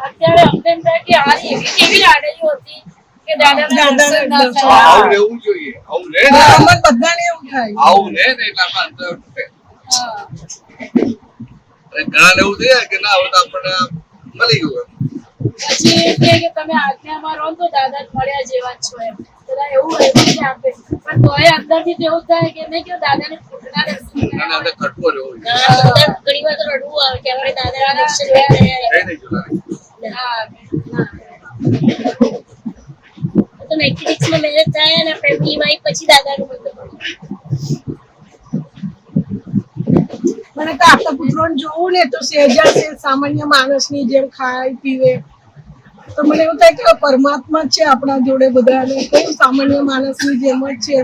અત્યારે અમને એમ થાય કે આ એવી કેવી આડેલી હતી કે દાદાના દર્શન ના આવું થયા. રહેવું જોઈએ, આવું રહે ને અમને બધાને એવું થાય. આવું રહે ને એટલે આપણે અંતર તૂટે. હા. અને ઘણા એવું થઈ જાય કે ના હવે તો આપણને મળી ગયું. પછી એમ કહે કે તમે આજ્ઞામાં રહો ને તો દાદા મળ્યા જેવા જ છો એમ. બધા એવું આપે પણ તોય અંદરથી તો એવું થાય કે નહીં કે દાદાને ખોટના દર્શન અને કર્યા. અંદર ખટકો રહેવો જોઈએ. ઘણી વાર તો રડવું આવે કે અમારે દાદાના દર્શન થયા રહે નહીં જોનારી. હા. તો 96 માં મેરેજ થયા અને આપણે બીમારી પછી દાદાનું બધું મને તો આપણા પુત્રોને જોવું ને તો સહેજા છે સામાન્ય માણસની જેમ ખાય પીવે તો મને એવું થાય કે પરમાત્મા છે આપણા જોડે બધા અને કયું સામાન્ય માણસની જેમ જ છે.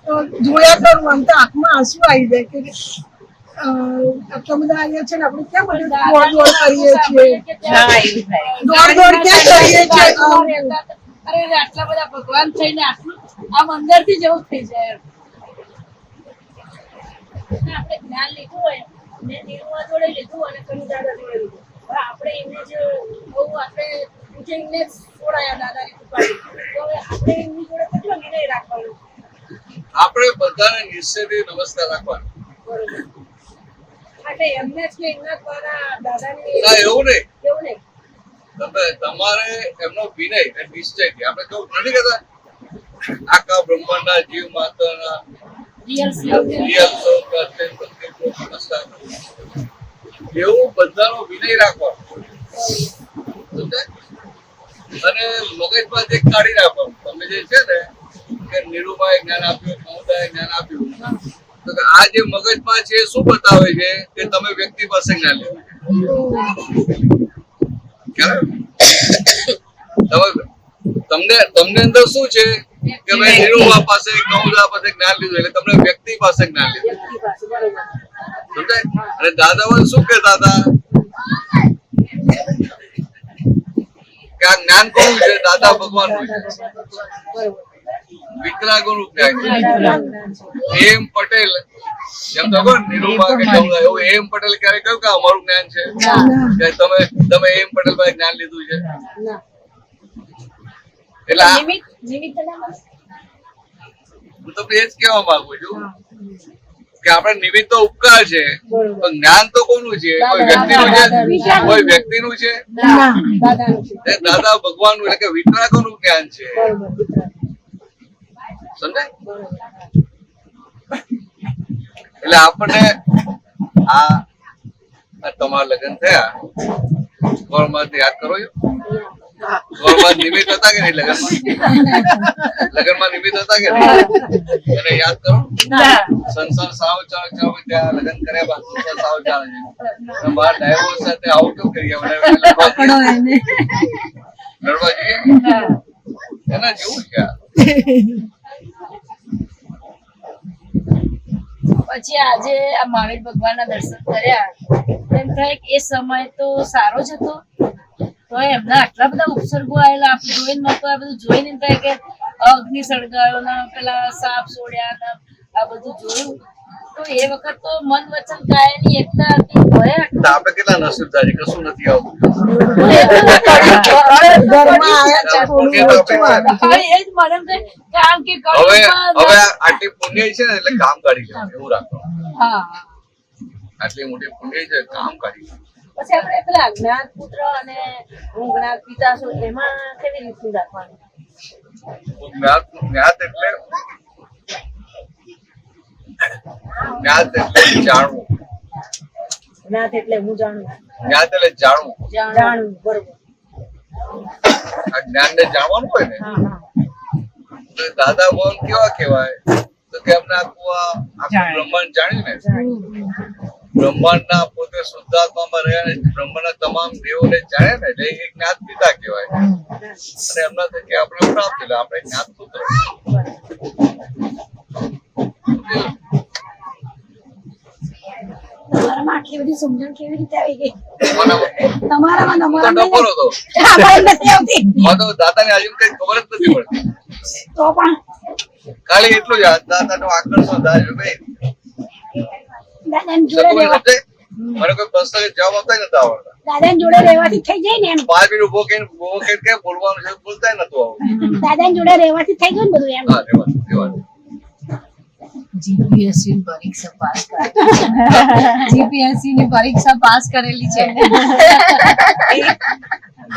તો જોયા કરું આમ તો આંખમાં આંસુ આવી જાય કે આટલા બધા અહીંયા છે ને આપણે ક્યાં બધું દોડ કરીએ છીએ, હા એવું થાય. દોડ ક્યાં કરીએ છીએ. અરે આટલા બધા ભગવાન થઈને આટલું આમ અંદરથી જેવું થઈ જાય એમ. આપણે જ્ઞાન લીધું હોય ને નિર્મા જોડે લીધું અને કનુ દાદા જોડે લીધું. હવે આપણે એમને જ બહુ આપણે પૂછીને છોડાયા દાદાની કૃપાથી. તો હવે આપણે એમની જોડે કેટલો વિનય રાખવાનો. આપણે બધાને નિશ્ચયથી નમસ્કાર રાખવાનો. એટલે એમને જ કે એમના દ્વારા દાદાની ના એવું નહીં, એવું નહીં. તમારે એમનો વિનય અને નિશ્ચયથી આપણે કેવું નથી કહેતા આખા બ્રહ્માંડના જીવ માત્રના રિયલ રિયલ સ્વરૂપ અત્યંત પ્રત્યેક નમસ્કાર કરો. એવું બધાનો વિનય રાખવાનો. સમજાય? અને મગજમાં જે કાઢી રાખવાનું. તમે જે છે ને કે નિરૂપાએ જ્ઞાન આપ્યું, સમુદાય જ્ઞાન આપ્યું, તો કે આ જે મગજમાં છે એ શું બતાવે છે કે તમે વ્યક્તિ પાસે જ્ઞાન લેવું તમને અંદર શું છે કે ભાઈ નિરૂપા પાસે સમુદાય પાસે જ્ઞાન લીધું એટલે તમને વ્યક્તિ પાસે જ્ઞાન લીધું. સમજાય? અને દાદાવાન શું કહેતા હતા કે આ જ્ઞાન કોનું છે? દાદા ભગવાનનું છે. વિતરાગોનું જ્ઞાન છે. એમ પટેલ જેમ તો ખબર નિરૂપા કે એવું એમ પટેલ ક્યારે કહ્યું કે અમારું જ્ઞાન છે કે તમે એમ પટેલ પાસે જ્ઞાન લીધું છે? એટલે હું તમને એ જ કહેવા માંગુ છું કે આપણે નિમિત્ત તો ઉપકાર છે, પણ જ્ઞાન તો કોનું છે? કોઈ વ્યક્તિનું છે? કોઈ વ્યક્તિનું છે? દાદા ભગવાનનું એટલે કે વિતરાગોનું જ્ઞાન છે. સમજાય? એટલે આપણને આ તમારા લગ્ન થયા ગોળમાં યાદ કરો છો? ગોળમાં નિમિત્ત હતા કે નહીં? લગ્નમાં નિમિત્ત હતા કે નહીં? એને યાદ કરો. સંસાર સાવ ચાલે ત્યાં લગ્ન કર્યા બાદ સંસાર સાવ ચાલે છે. બાર ડાયવોર્સ સાથે આવું કેવું કરીએ લડવા જોઈએ? એના જેવું છે. પછી આજે આ મહાવીર ભગવાનના દર્શન કર્યા એમ થાય કે એ સમય તો સારો જ હતો, તો એમના આટલા બધા ઉપસર્ગો આવેલા આપણે જોઈને નતો. આ બધું જોઈને એમ થાય કે અગ્નિ સળગાયો ને પેલા સાપ છોડ્યા ને આ બધું જોયું, તો એ વખત તો મન વચન કાયાની એકતા હતી. ભય આપણે કેટલા નસીબદાર છે, કશું નથી આવતું. હવે આટલી પુણ્ય છે ને એટલે કામ કાઢી લેવાનું એવું રાખો. આટલી મોટી પુણ્ય છે કામ કાઢી પછી આપણે પેલા જ્ઞાત પુત્ર અને હું જ્ઞાત પિતા છું એમાં કેવી રીતનું રાખવાનું? જ્ઞાત એટલે જાણવું. જ્ઞાત એટલે હું જાણું. જ્ઞાત એટલે જાણવું. જાણવું બરોબર. આ જ્ઞાન ને જાણવાનું હોય ને તો દાદા ભગવાન કેવા કહેવાય તો કે અમને આખું બ્રહ્માંડ જાણ્યું ને, બ્રહ્માંડ ના પોતે શુદ્ધાત્મામાં રહ્યા ને બ્રહ્માંડના તમામ દેવોને જાણે ને એટલે એ જ્ઞાત પિતા કહેવાય. અને એમના થકી આપણે પ્રાપ્ત એટલે આપણે જ્ઞાત પુત્ર. તમારામાં આટલી બધી સમજણ કેવી રીતે આવી ગઈ? તમારામાં તમારામાં દાદાને હજુ કઈ ખબર જ નથી પડતી. તો પણ ખાલી એટલું જ દાદાનું આકર્ષણ થાય ભાઈ. દાદાની જોડે રહેવા મને કોઈ પ્રશ્ન જવાબ આપતા નથી આવડતા. દાદાની જોડે રહેવાથી થઈ જાય ને એમ. 5 મિનિટ ઉભો કે બોલવાનું છે બોલતા નતું આવડતું. દાદાની જોડે રહેવાથી થઈ ગયું ને બધું એમ. હા રહેવાનું. જીપીએસસી ની પરીક્ષા પાસ જીપીએસસી ની પરીક્ષા પાસ કરેલી છે.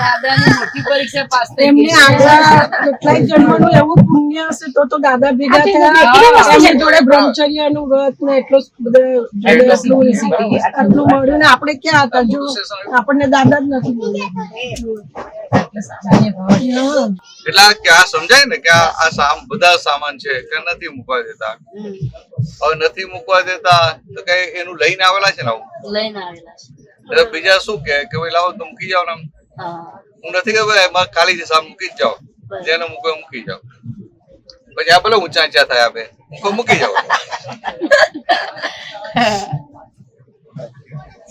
દાદાની મોટી પરીક્ષા પાસ થઈ એમને ગઈ છે. આગળ કેટલાય જન્મનું એવું પુણ્ય હશે તો દાદા ભેગા થયા એમની જોડે બ્રહ્મચર્યનું વ્રત ને એટલો આટલું મળ્યું ને આપણે ક્યાં હતા? જો આપણને દાદા જ નથી મળ્યા. એટલે કે આ સમજાય ને કે આ બધા સામાન છે કે નથી મૂકવા દેતા. હવે નથી મૂકવા દેતા તો કઈ એનું લઈને આવેલા છે ને આવું લઈને આવેલા છે. એટલે બીજા શું કે ભાઈ લાવો તો મૂકી જાવ ને આમ. હું નથી કે ભાઈ એમાં ખાલી છે સામે મૂકી જ જાઓ, જેને મૂકો મૂકી જાઓ. પછી આ ભલે ઊંચા ઊંચા થાય આપે મૂકી જાઓ.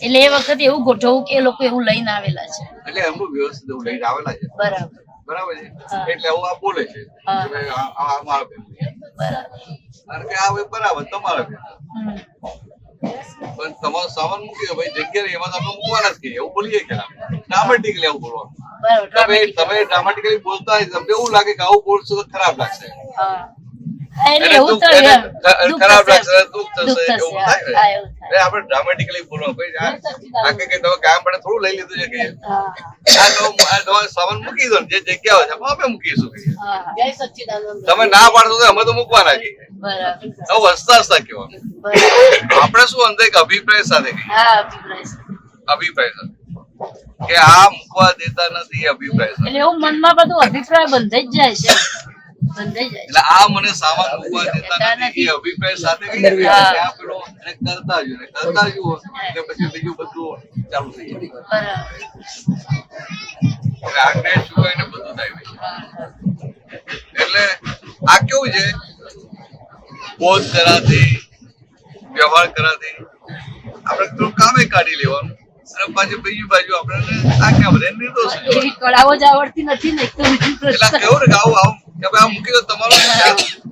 એટલે એ વખત એવું ગોઠવું કે એ લોકો એવું લઈને આવેલા છે. એટલે એમનું વ્યવસ્થિત એવું લઈને આવેલા છે. બરાબર બરાબર છે. એટલે હું આ બોલે છે આ મારા ફેમિલી અને કે આ બરાબર તમારા ફેમિલી પણ તમારો સામાન મૂકી ભાઈ જગ્યા એમાં આપણે મૂકવાના જ કહીએ એવું બોલીએ કે ડ્રામેટિકલી આવું બોલવાનું. તમે ડ્રામેટિકલી બોલતા હોય તમને એવું લાગે કે આવું બોલશો તો ખરાબ લાગશે, ખરાબ લાગશે, દુઃખ થશે એવું થાય ને. એટલે આપણે ડ્રામેટિકલી બોલવાનું ભાઈ આ કે તમે કામ પડે થોડું લઈ લીધું છે કે આ તમારો સામાન મૂકી દો જે જગ્યા હોય અમે મૂકીશું. તમે ના પાડશો તો અમે તો મૂકવાના કહીએ. હસતા હસતા કહેવાનું. આપણે શું અંદર એક અભિપ્રાય સાથે કહીએ, અભિપ્રાય સાથે કે આ મૂકવા દેતા નથી અભિપ્રાય સાથે. એટલે એવું મનમાં બધું અભિપ્રાય બંધાઈ જ જાય છે. એટલે આ મને સામાન મૂકવા દેતા નથી એ અભિપ્રાય સાથે કહીએ આ પેલો એને કરતા જુઓ એટલે પછી બીજું બધું ચાલુ થઈ જાય. આજ્ઞા ચૂકાઈને બધું થાય. એટલે આ કેવું છે બોધ કરાથી વ્યવહાર કરાથી આપણે થોડું કામે કાઢી લેવાનું અને પાછી બીજી બાજુ આપણે આજ્ઞા બધે નિર્દોષ એવી કળાઓ જ આવડતી નથી ને. એક તો બીજું એટલે કેવું ને આવું કે ભાઈ આ મૂકી દો તમારો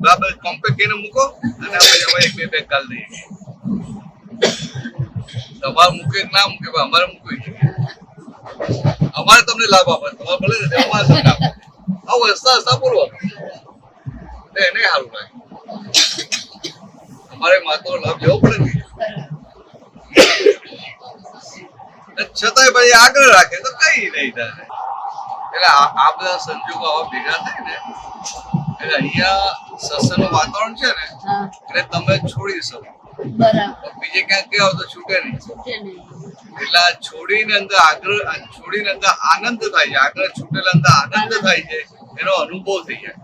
બરાબર કોમ્પેક્ટ કરીને મૂકો અને આપણે હવે એક બે બેગ કાલ દઈએ તમારે મૂકે ના મૂકે અમારે મૂકવી છે અમારે તમને લાભ આપે તમારે ભલે નથી અમારે તમને આપે આવું હસતા બોલવા એને સારું લાગે અમારે માતો લાભ લેવો પડે ને છતાંય ભાઈ આગળ રાખે તો કઈ નહીં થાય એટલે આ બધા સંજોગો આવા ભેગા થાય ને એટલે અહીંયા સત્સંગનું વાતાવરણ છે ને એટલે તમે છોડી શકો બીજે ક્યાંક ગયા તો છૂટે નહીં એટલે છોડીને અંદર આગળ છોડીને અંદર આનંદ થાય છે આગળ છૂટેલા અંદર આનંદ થાય છે એનો અનુભવ થઈ જાય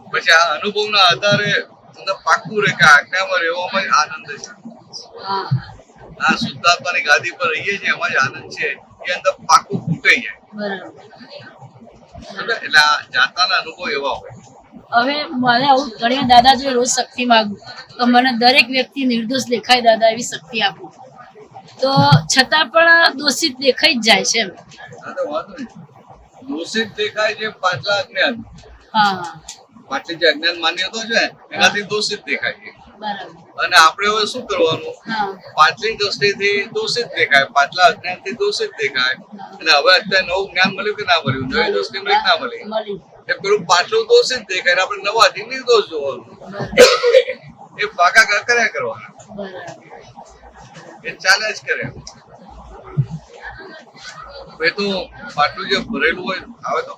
પછી આ અનુભવના આધારે અંદર પાક્કું રહે કે આજ્ઞામાં રહેવામાં આનંદ છે આ શુદ્ધાત્માની ગાદી પર રહીએ છીએ એમાં જ આનંદ છે એ અંદર પાક્કું ફૂટાઈ જાય એટલે આ જાતાના અનુભવ એવા હોય હવે મને આવું ઘણી દાદા જો રોજ શક્તિ માંગુ તો મને દરેક વ્યક્તિ નિર્દોષ દેખાય દાદા એવી શક્તિ આપો તો છતાં પણ દોષિત દેખાઈ જ જાય છે એમ દોષિત દેખાય છે પાછલા અજ્ઞાન પાછલી જે અજ્ઞાન માન્યતો છે એનાથી દોષિત દેખાય છે અને આપણે હવે શું કરવાનું પાછલી દ્રષ્ટિથી દોષિત દેખાય પાછલા અજ્ઞાનથી દોષિત દેખાય અને હવે અત્યારે નવું જ્ઞાન મળ્યું કે ના મળ્યું નવી દ્રષ્ટિ મળી ના મળી એ પેલું પાછલું દોષિત દેખાય આપણે નવાથી નિર્દોષ જોવાનું એ ભાગાકાર કર્યા કરવાના એ ચાલ્યા જ કરે તો પાટલું જે ભરેલું હોય આવે તો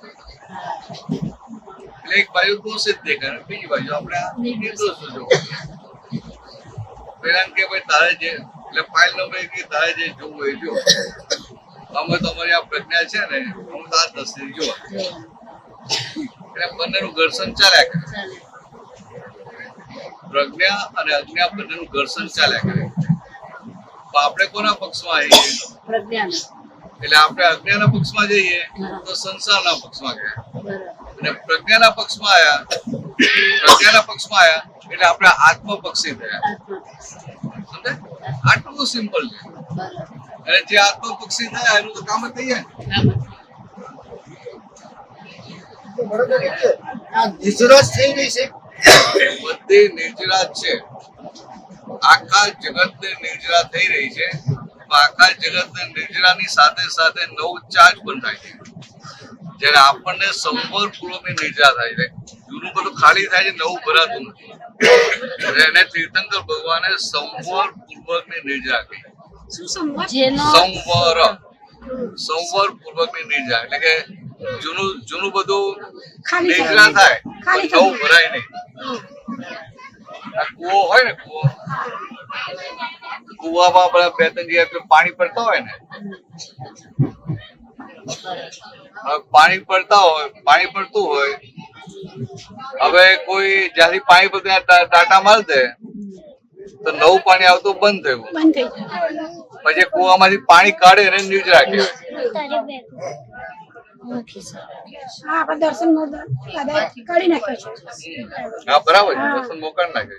એટલે એક બાજુ દોષિત દેખાય બીજી બાજુ આપણે નિર્દોષ જોવું પેલા કે ભાઈ તારે જે એટલે ફાઇલ નંબર કે તારે જે જોવું એ જો અમે તમારી આ પ્રજ્ઞા છે ને અમે તો આ દર્શન જો એટલે બંનેનું ઘર્ષણ ચાલ્યા કરે પ્રજ્ઞા અને અજ્ઞા બંનેનું ઘર્ષણ ચાલ્યા કરે આપણે કોના પક્ષમાં આવીએ એટલે આપણે અજ્ઞાના પક્ષમાં જઈએ તો સંસારના પક્ષમાં ગયા અને પ્રજ્ઞાના પક્ષમાં આવ્યા એટલે આપણે આત્મપક્ષી થયા સમજે આટલું સિમ્પલ છે અને જે આત્મપક્ષી થયા એનું તો કામ જ થઈ જાય બધી નિર્જરાત છે આખા જગત ને નિર્જરા થઈ રહી છે આખા જગત ને નિર્જરાની સાથે સાથે નવું ચાર્જ પણ થાય છે જયારે આપણને સંવર પૂર્વકની નિર્જરા થાય છે જૂનું બધું ખાલી થાય છે નવું ભરાતું નથી એને તીર્થંકર ભગવાને સંવર પૂર્વકની નિર્જરા કહી સંવર પૂર્વકની નિર્જરા એટલે કે જૂનું બધું નિર્જરા થાય નવું ભરાય નહીં કુવો હોય ને કુવામાં આપડે બે ત્રણ જગ્યાએ પાણી પડતા હોય ને પાણી પડતું હોય હવે કોઈ જ્યાંથી પાણી પર ત્યાં ટાટા માર દે તો નવું પાણી આવતું બંધ થયું પછી કુવામાંથી પાણી કાઢે એને નિર્જરા કહેવાય હા બરાબર છે દર્શન મોકળ નાખે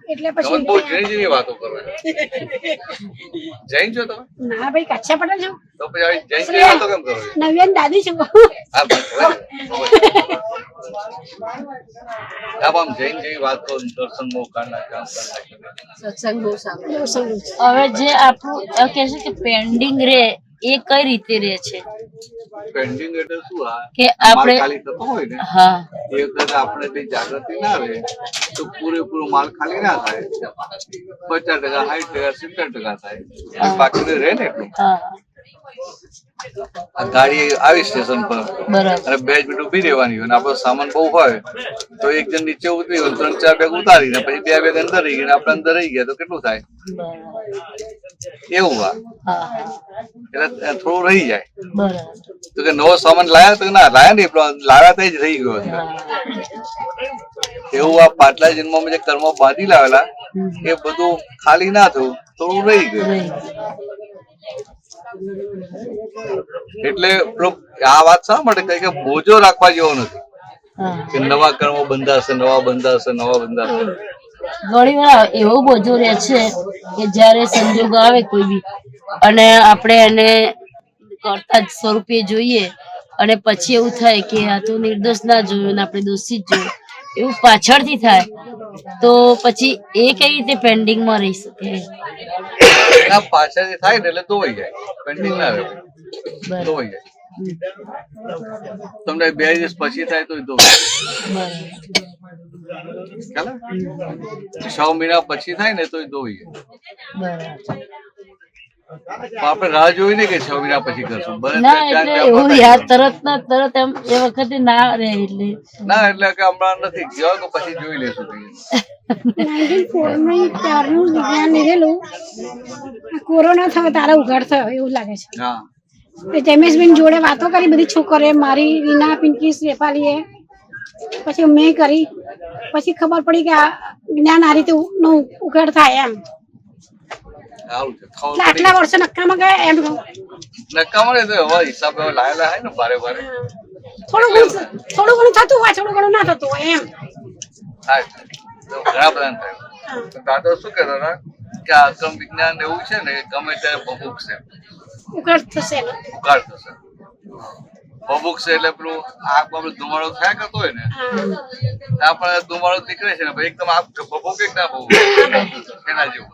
એટલે તમે પછી બહુ ઝીણી વાતો કરો જૈન છો તમે ના ભાઈ કચ્છા પટેલ છું તો પછી આવી જૈન જેવી વાતો કેમ કરો નવ્યાન દાદી છું હા બસ આમ જૈન જેવી વાત કરો દર્શન મોકળ નાખે સત્સંગ બહુ સારું હવે જે આપણું કે છે કે પેન્ડિંગ રે એ કઈ રીતે રે છે પેન્ડિંગ એટલે શું કે આપણે ખાલી થતો હોય ને હા એ વખતે આપણે તે જાગૃતિ ના રહે તો પૂરેપૂરો માલ ખાલી ના થાય 50%, 60%, 70% થાય બાકી રહે ને એટલું હા આ ગાડી આવી સ્ટેશન પર બરાબર અને 2 મિનિટ ઉભી રહેવાની હોય આપણો સામાન બહુ હોય તો એક જણ નીચે ઉતરી હોય 3-4 બેગ ઉતારીને પછી 2 બેગ અંદર રહી ગયા આપણે અંદર રહી ગયા તો કેટલું થાય એવું એટલે થોડું રહી જાય તો કે નવો સામાન લાયા તો ના લાયા નહીં લાવ્યા તો જ રહી ગયો એવું આ પાછલા જન્મમાં જે કર્મ બાંધી લાવેલા એ બધું ખાલી ના થયું થોડું રહી ગયું એટલે આ વાત શા માટે કહે કે બોજો રાખવા જેવો નથી કે નવા કર્મો બંધાશે ઘણી વાર એવો બોજો રહે છે કે જયારે સંજોગ આવે કોઈ બી અને આપણે એને કરતા જ સ્વરૂપે જોઈએ અને પછી એવું થાય કે આ તો નિર્દોષ ના જોયું ને આપણે દોષિત જોયું, એવું પાછળથી થાય તો પછી એ કઈ રીતે પેન્ડિંગમાં રહી શકે? ના પાછળથી થાય ને એટલે ધોવાઈ જાય, પેન્ડિંગ ના રહે, ધોવાઈ જાય. તમને 2 દિવસ પછી થાય તો ધોવાઈ જાય, 6 મહિના પછી થાય ને તો ધોવાઈ જાય. આપણે રાહ જોઈ ને કે 6 મહિના પછી કરશું, ના એટલે એવું યાદ તરત ના તરત એમ એ વખતે ના રહે એટલે ના એટલે કે હમણાં નથી ગયો તો પછી જોઈ લેશું. 1994 માં ત્યારનું વિજ્ઞાન લીધેલું, કોરોના થયો તારે ઉઘાડ થયો એવું લાગે છે. હા તેમેશબેન જોડે વાતો કરી બધી છોકરીએ, મારી રીના, પિંકી, શેફાલીએ, પછી મેં કરી, પછી ખબર પડી કે આ જ્ઞાન આ રીતે ઉઘાડ થાય એમ. સારું છે, ખબર એટલે આટલા વર્ષો નક્કામાં ગયા એમ. નકામા તો હવે હિસાબ હવે લાયેલા હોય ને ભારે ભારે, થોડું ઘણું થતું હોય, થોડું ઘણું ના થતું હોય એમ. થાય તો ઘણા બધા થાય. દાદા શું કહેતા હતા કે આ અક્રમ વિજ્ઞાન એવું છે ને ગમે ત્યારે ભભૂકશે, ઉઘાડ થશે ને. ઉઘાડ થશે. ભભૂકશે એટલે પેલું આગમાં પેલું ધુમાડો થયા કરતો હોય ને, આપણે ધુમાડો નીકળે છે ને એકદમ આગ ભભૂકે કે ના ભભૂકે એના જેવું.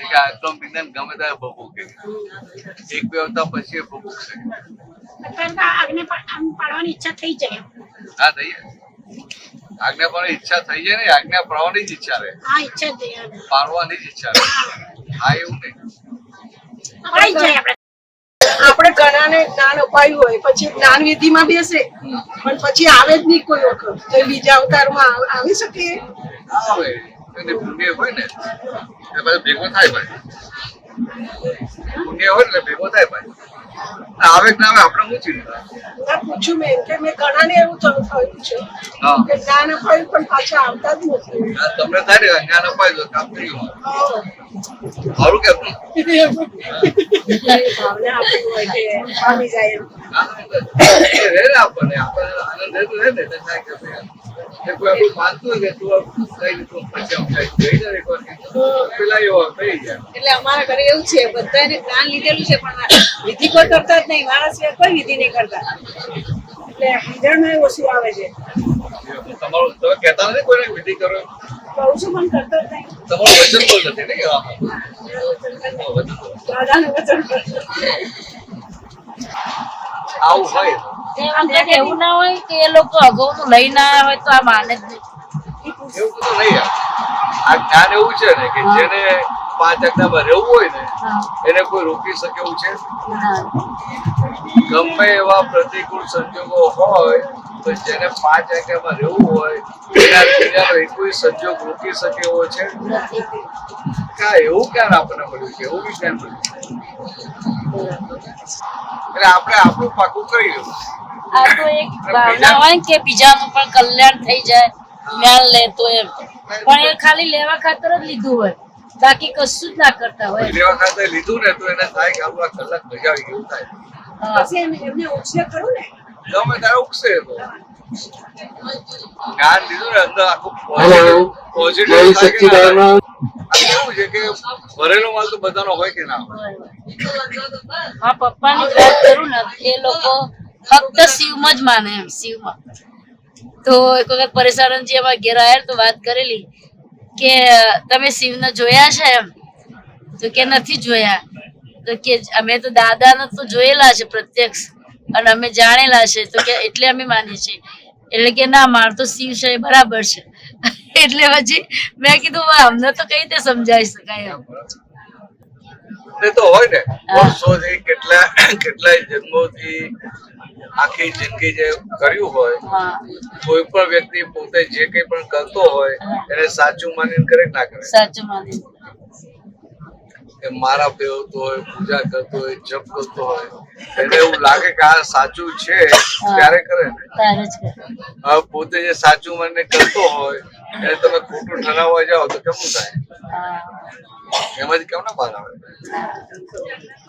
કે આ અક્રમ વિજ્ઞાન ગમે ત્યારે ભભૂકે, 1-2 હપ્તા પછી એ ભભૂકશે. આગને પાડવાની ઈચ્છા થઈ જાય. હા થઈ જાય, આજ્ઞા પાડવાની ઈચ્છા થઈ જાય ને, આજ્ઞા પાડવાની જ ઈચ્છા રહે, હા ઈચ્છા થઈ જાય, પાડવાની જ ઈચ્છા રહે. હા એવું નહીં, પડી જાય આપણે. આપણે ઘણાને જ્ઞાન અપાયું હોય પછી જ્ઞાન વિધિમાં બેસે પણ પછી આવે જ નહીં કોઈ વખત, તો બીજા અવતારમાં આવી શકે. આવે એને પુણ્ય હોય ને એટલે પાછો ભેગો થાય ભાઈ, પુણ્ય હોય ને ભેગો થાય ભાઈ. આવે કે ના આવે આપણે શું ચિંતા. ના પૂછ્યું મેં કે મેં ઘણાને એવું થયું છે હા કે જ્ઞાન અપાયું પણ પાછા આવતા જ નથી. તમને થાય ને જ્ઞાન અપાય તો કામ કર્યું મારું કેમ ભાવના આપી હોય કે આવી જાય એમ. રે ને આપણને આનંદ રહેતો રહે ને એટલે થાય કે ભાઈ કોઈ આપણું માનતું હોય કે તું કઈ રીતે પછી આમ કઈ જઈ જાય એક વાર પેલા એવા થઈ જાય. એટલે અમારા ઘરે એવું છે, બધાને જ્ઞાન લીધેલું છે પણ વિધિ કોઈ કરતા જ નહીં, મારા સિવાય કોઈ વિધિ નહીં કરતા. એટલે બીજાને ઓછું આવે છે. તમારું તમે કહેતા નથી કોઈને વિધિ કરો, કહું છું પણ કરતા જ નહીં. તમારું વચન કોઈ નથી ને કહેવા દાદાનું વચન કરતા. આવું હોય એ વખતે એવું ના હોય કે એ લોકો અગાઉનું લઈને આવ્યા હોય તો આ માને જ નહીં. એવું બધું નહીં. આ જ્ઞાન એવું છે ને કે જેને 5 આજ્ઞામાં રહેવું હોય ને એને કોઈ રોકી શકે એવું છે. ગમે એવા પ્રતિકૂળ સંજોગો હોય તો જેને 5 આજ્ઞામાં રહેવું હોય એના બીજાનો કોઈ સંજોગ રોકી શકે એવો છે. એવું જ્ઞાન આપણને મળ્યું છે, એવું બી જ્ઞાન મળ્યું છે. એટલે આપણે આપણું પાકું કરી લેવું. આ તો એક ભાવના હોય કે બીજાનું પણ કલ્યાણ થઈ જાય જ્ઞાન લે તો એમ, પણ એ ખાલી લેવા ખાતર જ લીધું હોય, બાકી કશું જ ના કરતા હોય. લેવા ખાતે લીધું ને તો એને થાય કે આપણું આ કલાક મજા આવી ગયું થાય. પછી એમને ઓછે કરું ને ગમે ત્યારે ઉગશે તો જ્ઞાન લીધું ને અંદર આખું પોઝિટિવ કેવું છે કે ભરેલો માલ તો બધાનો હોય કે ના હોય. મારા પપ્પાની જ વાત કરું ને, એ લોકો ફક્ત શિવમાં જ માને એમ, શિવમાં. તો એક વખત પરેશાનજી અમારા ઘેર આવ્યા તો વાત કરેલી કે તમે શિવને જોયા છે એમ, તો કે નથી જોયા. તો કે અમે તો દાદાને તો જોયેલા છે પ્રત્યક્ષ અને અમે જાણેલા છે, તો કે એટલે અમે માનીએ છીએ. એટલે કે ના માર તો શિવ છે એ બરાબર છે. એટલે પછી મેં કીધું અમને તો કઈ રીતે સમજાવી શકાય એમ. એ તો હોય ને વર્ષોથી કેટલાય જન્મોથી આખી જિંદગી જે કર્યું હોય, કોઈ પણ વ્યક્તિ પોતે જે કઈ પણ કરતો હોય એને સાચું માનીને કરે ના કરે. સાચું માની કે મારા ફેરવતો હોય, પૂજા કરતો હોય, જપ કરતો હોય, એને એવું લાગે કે આ સાચું છે ત્યારે કરે ને. તારે જ કરે. હવે પોતે જે સાચું માનીને કરતો હોય એને તમે ખોટું ઠરાવવા જાઓ તો કેમનું થાય? એમાંથી કેમ ના બહાર આવે?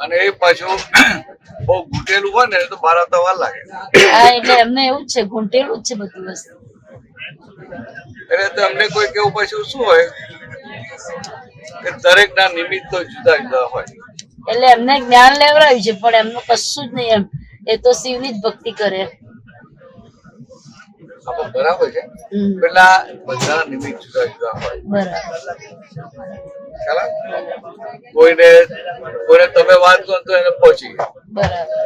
અને એ પાછું બહુ ઘૂંટેલું હોય ને તો બહાર આવતા વાર લાગે. હા એટલે એમને એવું જ છે, ઘૂંટેલું જ છે બધું વસ્તુ. એટલે તમને કોઈ કેવું પાછું શું હોય કે દરેક ના નિમિત્ત તો જુદા જુદા હોય. એટલે એમને જ્ઞાન લેવડાવ્યું છે પણ એમનું કશું જ નહીં એમ, એ તો શિવની જ ભક્તિ કરે. આપણે બરાબર છે. પેલા બધા નિમિત્ત જુદા જુદા હોય. બરાબર. ખ્યાલ આવે? કોઈને તમે વાત કરો તો એને પહોંચી ગઈ. બરાબર.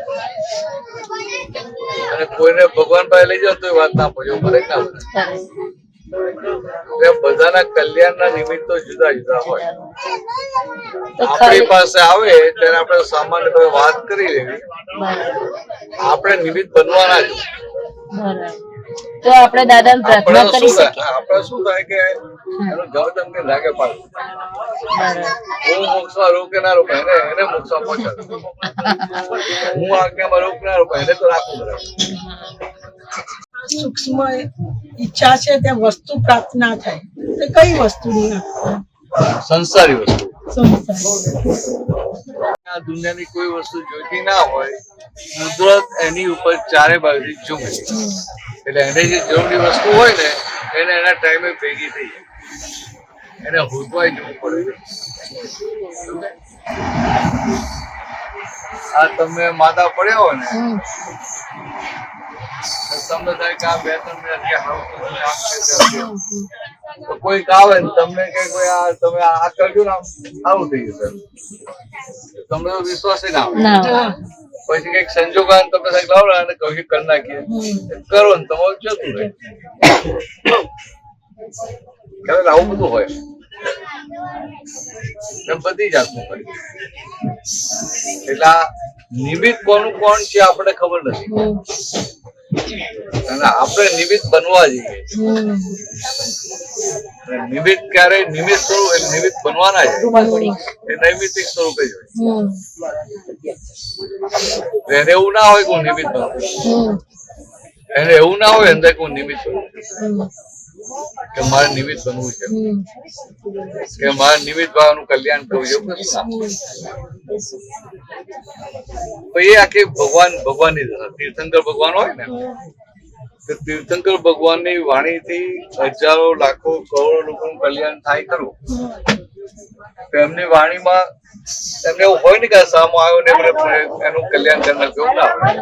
અને કોઈને ભગવાન પાસે લઈ જાઓ તો એ વાત ના પહોંચે. બને ના બને. બધાના કલ્યાણના નિમિત્તો જુદા જુદા હોય. આપણી પાસે આવે ત્યારે આપણે સામાન્ય વાત કરી લેવી. આપણે નિમિત્ત બનવાના જ. બરાબર. તો આપણે દાદાને પ્રાર્થના કરી શકીએ. આપણે શું થાય કે એનું જવ તમને લાગે પાડે. હું મોક્ષમાં રોકે ના રોકે એને મોક્ષમાં પહોંચાડે. હું આજ્ઞામાં રોક ના રોકે એને તો રાખવું પડે. સૂક્ષ્મ ઈચ્છા છે ત્યાં વસ્તુ પ્રાપ્ત ના થાય તો કઈ વસ્તુની સંસારી વસ્તુ. સંસાર આ દુનિયાની કોઈ વસ્તુ જોઈતી ના હોય, કુદરત એની ઉપર ચારે બાજુથી ઝૂમે એટલે એને જે જરૂરી વસ્તુ હોય ને એને એના ટાઈમે ભેગી થઈ જાય. એને હોદવાઈ જવું પડે. આ તમે માદા પડ્યા હોય ને તમને થાય કે આ 2-3 મિનિટ તો કોઈક આવે ને તમને કે કોઈ આ તમે આ કરજો ને આવું થઈ જશે. તમને તો વિશ્વાસ ના આવે. પછી કઈક સંજોગ આવે તમે લાવો અને કહ્યું કરી નાખીએ કરો ને તમારું જતું રહે. આવું બધું હોય બધી જાતનું હોય. એટલે નિમિત્ત કોનું કોણ છે આપણે ખબર નથી અને આપણે નિમિત્ત બનવા જઈએ. નિમિત્ત ક્યારે નિમિત્ત સ્વરૂપ એટલે નિમિત્ત બનવાના છે એ નૈમિત્તિક સ્વરૂપે જ હોય. એને એવું ના હોય કે હું નિમિત્ત બનું. એને એવું ના હોય અંદર કે હું નિમિત્ત બનું કે મારે નિમિત્ત બનવું છે કે મારે નિમિત્ત ભાવનું કલ્યાણ કરવું એવું કશું ના. એ આખી ભગવાનની તીર્થંકર ભગવાન હોય ને તીર્થંકર ભગવાનની વાણીથી હજારો લાખો કરોડો લોકોનું કલ્યાણ થાય ખરું. એમની વાણીમાં એમને એવું હોય ને કે સામો આવ્યો ને એનું કલ્યાણ કરનાર કેવું ના હોય.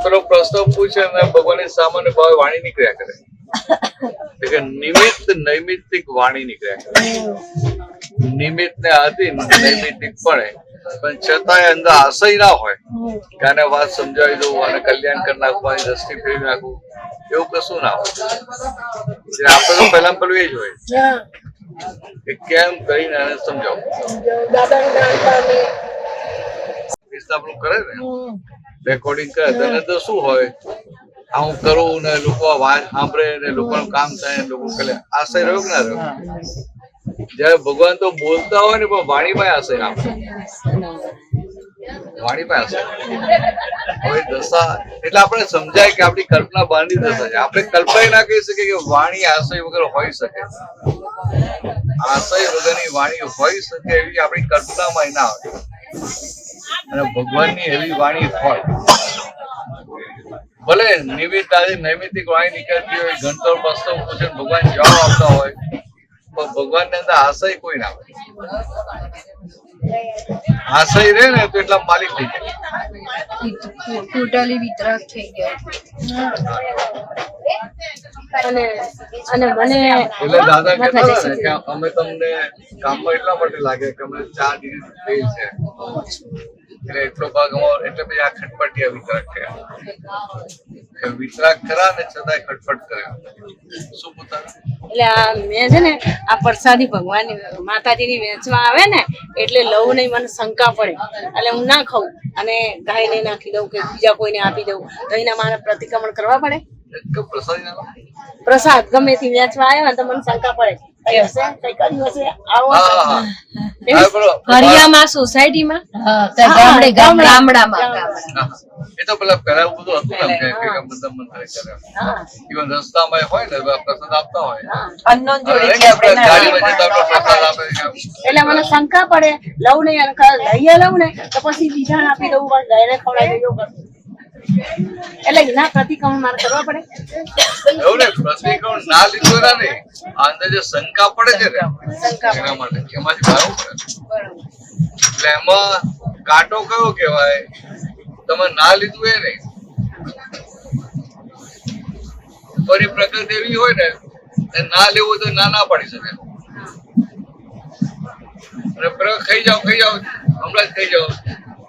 પેલો પ્રશ્ન પૂછે અને ભગવાનની સામાન્ય ભાવે વાણી નીકળ્યા કરે એટલે નિમિત્ત નૈમિત્તિક વાણી નીકળ્યા કરે. નિમિત્ત ને આધીન નૈમિત્તિક પડે પણ છતાંય અંદર આશય ના હોય કે આને વાત સમજાવી દઉં અને કલ્યાણ કરી નાખવું આની દ્રષ્ટિ ફેરવી નાખવું એવું કશું ના હોય. આપણે તો પહેલા પેલું એ જ હોય કે કેમ કરીને આને સમજાવું. આપણું કરે ને રેકોર્ડિંગ કરે તેને તો શું હોય આ હું કરું ને લોકો વાત સાંભળે ને લોકોનું કામ થાય લોકો આશય રહ્યો કે ના રહ્યો. જયારે ભગવાન તો બોલતા હોય ને પણ વાણીમાં આશય ના હોય. વાણીમાં આશય હવે દશા એટલે આપણે સમજાય કે આપણી કલ્પના બહારની દશા છે. આપણે કલ્પના ના કહી શકીએ કે વાણી આશય વગર હોઈ શકે. આશય વગરની વાણી હોઈ શકે એવી આપણી કલ્પનામાં ના હોય અને ભગવાનની એવી વાણી હોય. ભલે નિમિત્ત નૈમિત્તિક વાણી નીકળતી હોય ઘંટોળ બસતો પૂછે ભગવાન જવાબ આપતા હોય પણ ભગવાન ની અંદર આશય કોઈ ના હોય. આશય રહે ને તો એટલા માલિક થઈ જાય. ટોટલી વિતરાગ થઈ ગયા. અને મને એટલે દાદા કહેતા હતા ને કે અમે તમને કામમાં એટલા માટે લાગે કે અમે 4 ડિગ્રી ફેલ છે એટલે એટલો ભાગ અમારો એટલે પછી આ ખટપટિયા વિતરાગ કર્યા. વિતરાગ ખરા ને છતાંય ખટપટ કર્યો. શું પોતાનું એટલે આ મેં છે ને આ પ્રસાદી ભગવાન માતાજીની વેચવા આવે ને એટલે લઉં નહીં મને શંકા પડે એટલે હું ના ખાઉં અને ગાયને નાખી દઉં કે બીજા કોઈને આપી દઉં તો એના મારે પ્રતિક્રમણ કરવા પડે. પ્રસાદ ગમે તે વેચવા આવ્યો ને તો મને શંકા પડે ફળિયામાં સોસાયટીમાં ગામડામાં એ તો પેલા બધું હતું ને કે બધા મંત્ર કર્યા ઇવન રસ્તામાં હોય ને પ્રસાદ આપતા હોય અનનોન જોડેથી આપણે ગાડીમાં જતા પ્રસાદ આપે એટલે મને શંકા પડે લઉં નહીં લઈએ લઉં ને તો પછી બીજાને આપી દઉં ડાયરેક્ટ ખવડાવી દઉં એટલે ના પ્રતિક્રમણ મારે કરવા પડે. એવું ને પ્રતિક્રમણ ના લીધું ના નહીં અંદર જે શંકા પડે છે ને એના માટે એમાંથી બહાર પડે એટલે એમાં કાંટો કયો કહેવાય? તમે ના લીધું એ નહીં. કોઈની પ્રકૃતિ એવી હોય ને એ ના લેવું તો ના પાડી શકે. અને પ્રયોગ ખાઈ જાઓ હમણાં જ ખાઈ જાઓ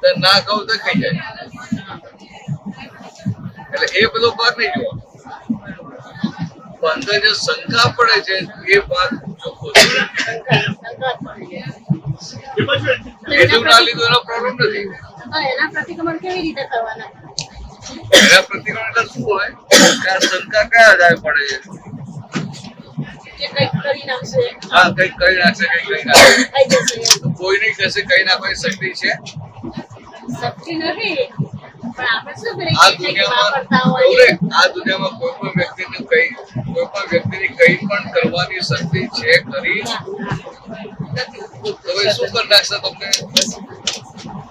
તો ના ખાવ તો ખાઈ જાય. એટલે એ બધો ભાગ નહીં જોવો. અંદર જે શંકા પડે છે એ ભાગ ચોખ્ખો છે. લીધું ના લીધું એનો પ્રોબ્લેમ નથી. એના પ્રતિક્રમણ કેવી રીતે કરવાના? એના પ્રતિક્રમણ એટલે શું હોય કે આ શંકા કયા આધારે પડે છે? કે કંઈક કરી નાખશે, હા, કઈક કરી નાખશે, કઈક કરી નાખશે. થઈ જશે. તો કોઈ નહીં કહેશે કઈ નાખવાની શક્તિ છે. શક્તિ નથી, પણ આપણે શું કરીએ આ છીએ કે દુનિયામાં વાપરતા હોઈએ. આ દુનિયામાં કોઈ પણ વ્યક્તિની કઈ પણ કરવાની શક્તિ છે ખરી? તો ભાઈ શું કરી નાખશે તમને?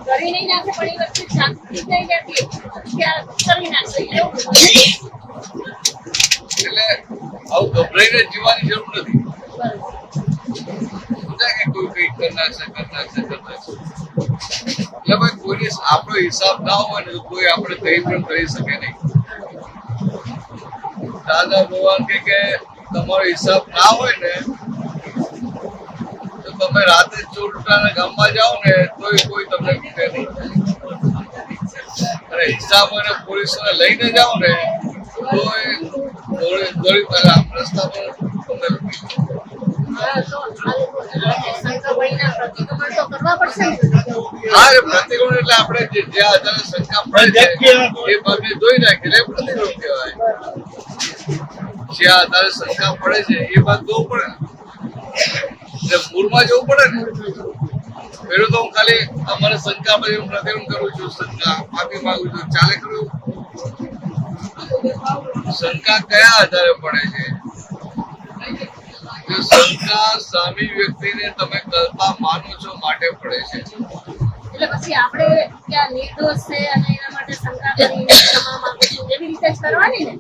કરી નહીં નાખે, પણ એ વસ્તુ શાંતિ થઈ જતી કે આ કરી નાખશે એવું. એટલે આવું ગભરાઈને જીવવાની જરૂર નથી. સમજાય કે કોઈ કઈ કરી નાખશે. એટલે ભાઈ કોઈની આપણો હિસાબ ના હોય ને તો કોઈ આપણે કઈ પણ કરી શકે નહીં. દાદા ભગવાન કે તમારો હિસાબ ના હોય ને તો તમે રાતે ચોર લૂંટાના ગામમાં જાઓ ને તોય કોઈ તમને પીટે નહીં. અને હિસાબ અને પોલીસોને લઈને જાઓ ને તોય દોડી રસ્તા પર તમને પ્રતિક્રમણ તો કરવા પડશે ને. હા, એ પ્રતિક્રમણ એટલે આપણે જે આધારે શંકા પડે છે એ ભાગને જોઈ નાખીએ એટલે પ્રતિક્રમણ કહેવાય. જે આધારે શંકા પડે છે એ ભાગ જોવું પડે એટલે મૂળમાં જવું પડે ને. પેલું તો હું ખાલી અમારે શંકા પછી હું પ્રતિક્રમણ કરું છું, શંકા માફી માંગુ છું, ચાલે કરું. શંકા કયા આધારે પડે છે? શંકા સામી વ્યક્તિને તમે કરતા માનો છો માટે પડે છે. એટલે પછી આપણે ક્યાં નિર્દોષ છે અને એના માટે શંકા કરીને ક્ષમા માંગુ છું એવી રીતે જ કરવાની ને.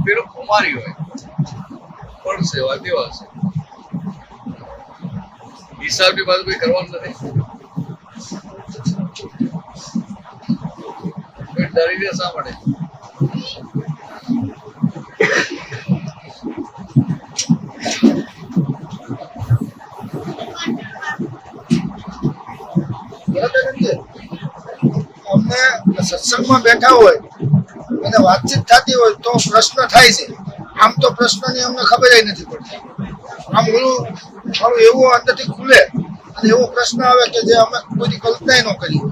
પેલું કુમારી હોય પણ સેવા દેવા છે. હિસાબની બાજુ કોઈ કરવાનું નથી. ડરીને શા માટે? અમને સત્સંગમાં બેઠા હોય અને વાતચીત થતી હોય તો પ્રશ્ન થાય છે. આમ તો પ્રશ્નની અમને ખબર નથી પડતી. આમ બોલું મારું એવું અંદરથી ખુલે અને એવો પ્રશ્ન આવે કે જે અમે કોઈ કલ્પના ન કરી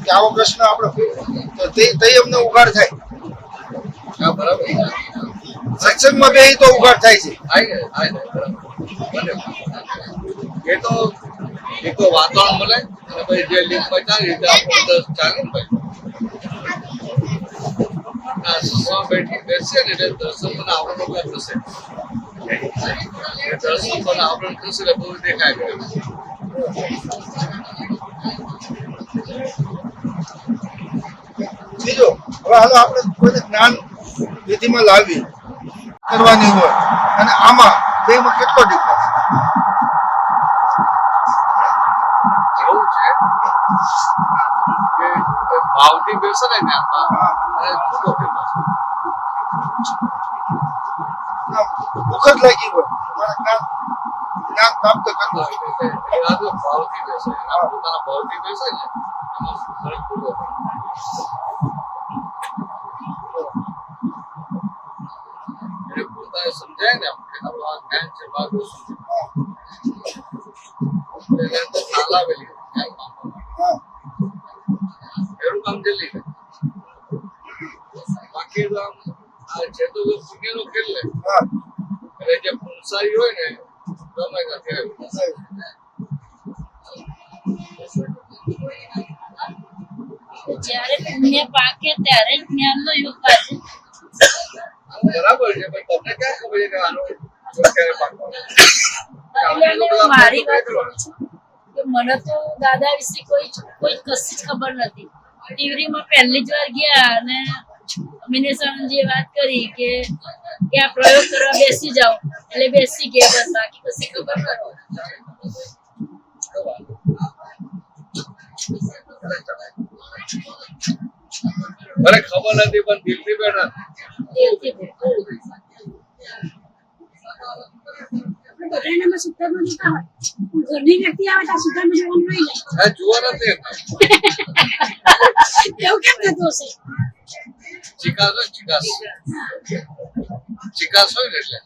કે આવો પ્રશ્ન આપણે તો તે અમને ઉઘાડ થાય. હા, બરાબર. સત્સંગમાં બે તો ઉઘાડ થાય છે. એ તો એક તો વાતાવરણ મળે અને પછી જે લિંકમાં ચાલે રીતે આપણે ચાલે ને ભાઈ. બેસીએ ને એટલે દર્શન મને આવરણ થશે. દર્શન મને આવરણ થશે એટલે બહુ દેખાય કરે. બીજો હવે હાલો આપણે કોઈને જ્ઞાન વિધિમાં લાવી કરવાની હોય અને આમાં બેમાં કેટલો ડિફરન્સ? એવું છે કે ભાવથી બેસે ને જ્ઞાનમાં અને ખુલ્લો ફેરફાર છે. ભૂખ જ લાગી હોય મારે જ્ઞાન પ્રાપ્ત કરવું હોય એટલે ભાવથી બેસે, પોતાના ભાવથી બેસે ને એમાં ફરક ખુલ્લો પડે. એટલે પોતાને સમજાય ને કે આપણું આ જ્ઞાન છે ભાગ શું છે એટલે તો લાવેલી એનું કામ જલ્દી થાય. બાકી તો આમ આ છે તો પુણ્ય નો ખેલ ને એટલે જે પુંસારી હોય ને ગમે ત્યાં જ્યારે પુણ્ય પાકે ત્યારે જ્ઞાનનો યુગ પાકે. બરાબર છે, પણ તમને ક્યાં ખબર છે કે આનો ક્યારે પાકવાનો? એટલે હું મારી વાત કરું છું કે મને તો દાદા વિશે કોઈ કશી જ ખબર નથી. ટીવીમાં પહેલી જ વાર ગયા અને મિનેશ આનંદજીએ વાત કરી કે આ પ્રયોગ કરવા બેસી જાઓ એટલે બેસી ગયા બસ, બાકી પછી ખબર ન હોય. મને ખબર નથી પણ દિલથી બેઠા દિલથી બધાનામાં સુધારમાં જોતા હોય ઘરની વ્યક્તિ આવે તો સુધારમાં જોવાનું રહી જાય જોવા નથી એવું કેમ થતું હશે ચિકાસ હોય ચિકાસ હોય ને એટલે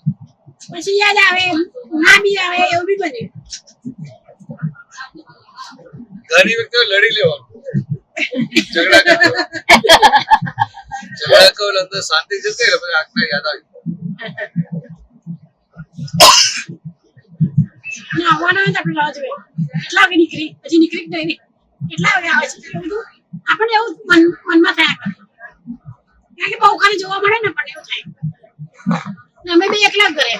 પછી યાદ આવે ના બી આવે એવું બી બને ઘણી વ્યક્તિઓ લડી લેવાનું ઝઘડા કરો અંદર શાંતિ જતી રહે પછી આંખને યાદ આવી આવવાના હોય તો આપણે રાહ જોઈએ કેટલા વાગે નીકળી હજી નીકળી જ નહીં કેટલા વાગે આવે છે એવું બધું આપણને એવું મનમાં થયા કરે કારણ કે બહુ ખાલી જોવા મળે ને પણ એવું થાય ને અમે બી એકલા જ ઘરે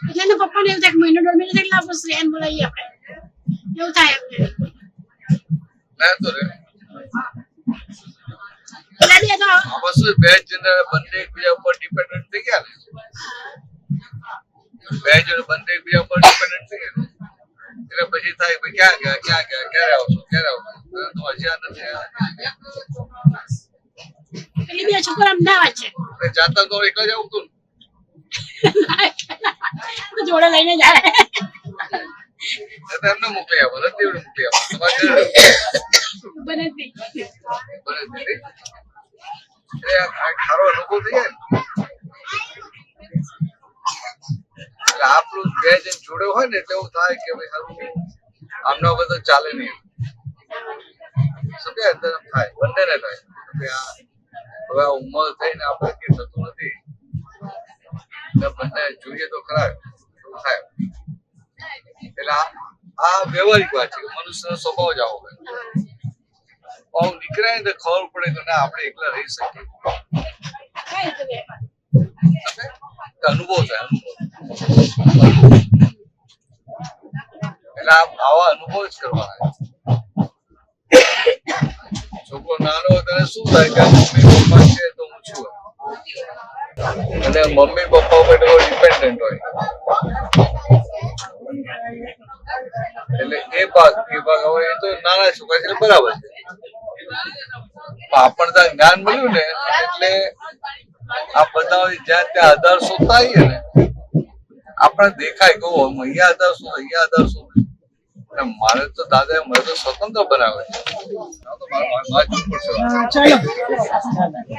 એટલે એના પપ્પાને એવું થાય કે મહિનો 1.5 મહિનો થાય એટલે આપણે શ્રેયાને બોલાવીએ આપણે એવું થાય અમને ના તો રે પેલા બી તો બસ બે જણ બંને એકબીજા ઉપર ડિપેન્ડન્ટ થઈ ગયા ને બે જણ બંને એકબીજા ઉપર ડિપેન્ડન્ટ થઈ ગયા એટલે પછી થાય ભાઈ ક્યાં ગયા ક્યારે આવશો તો હજી નથી પેલી બે છોકરા અમદાવાદ છે જાતા તો એકલા જ આવતું તો જોડે લઈને જાય એમને મોકલી આપો નથી મોકલી આપો તમારે બને જ નહીં સારો અનુભવ થઈ જાય એટલે આપણું બે જણ જોડે હોય ને એટલે એવું થાય કે ભાઈ સારું આમના વગર તો ચાલે નહીં સમજે અંદર એમ થાય બંનેને થાય હવે આ ઉંમર થઈને આપણે કઈ થતું નથી બંને જોઈએ તો ખરા એવું થાય એટલે આ વ્યવહારિક વાત છે મનુષ્યનો સ્વભાવ જ આવો હોય નીકળે ને તો ખબર પડે કે ના આપણે એકલા રહી શકીએ અનુભવ થાય એટલે આવા અનુભવ જ કરવાના છોકરો નાનો હોય ત્યારે શું થાય કે મમ્મી પપ્પા છે તો હું છું અને મમ્મી પપ્પા ઉપર ડિપેન્ડન્ટ હોય એટલે એ ભાગ હવે એ તો નાના છોકરા છે બરાબર છે આપણને ત્યાં જ્ઞાન મળ્યું ને એટલે આ બધા જ્યાં ત્યાં આધાર શોધતા આવીએ ને આપણે દેખાય કહો અહીંયા આધાર શું મારે તો દાદા મને તો સ્વતંત્ર બનાવે છે ચલો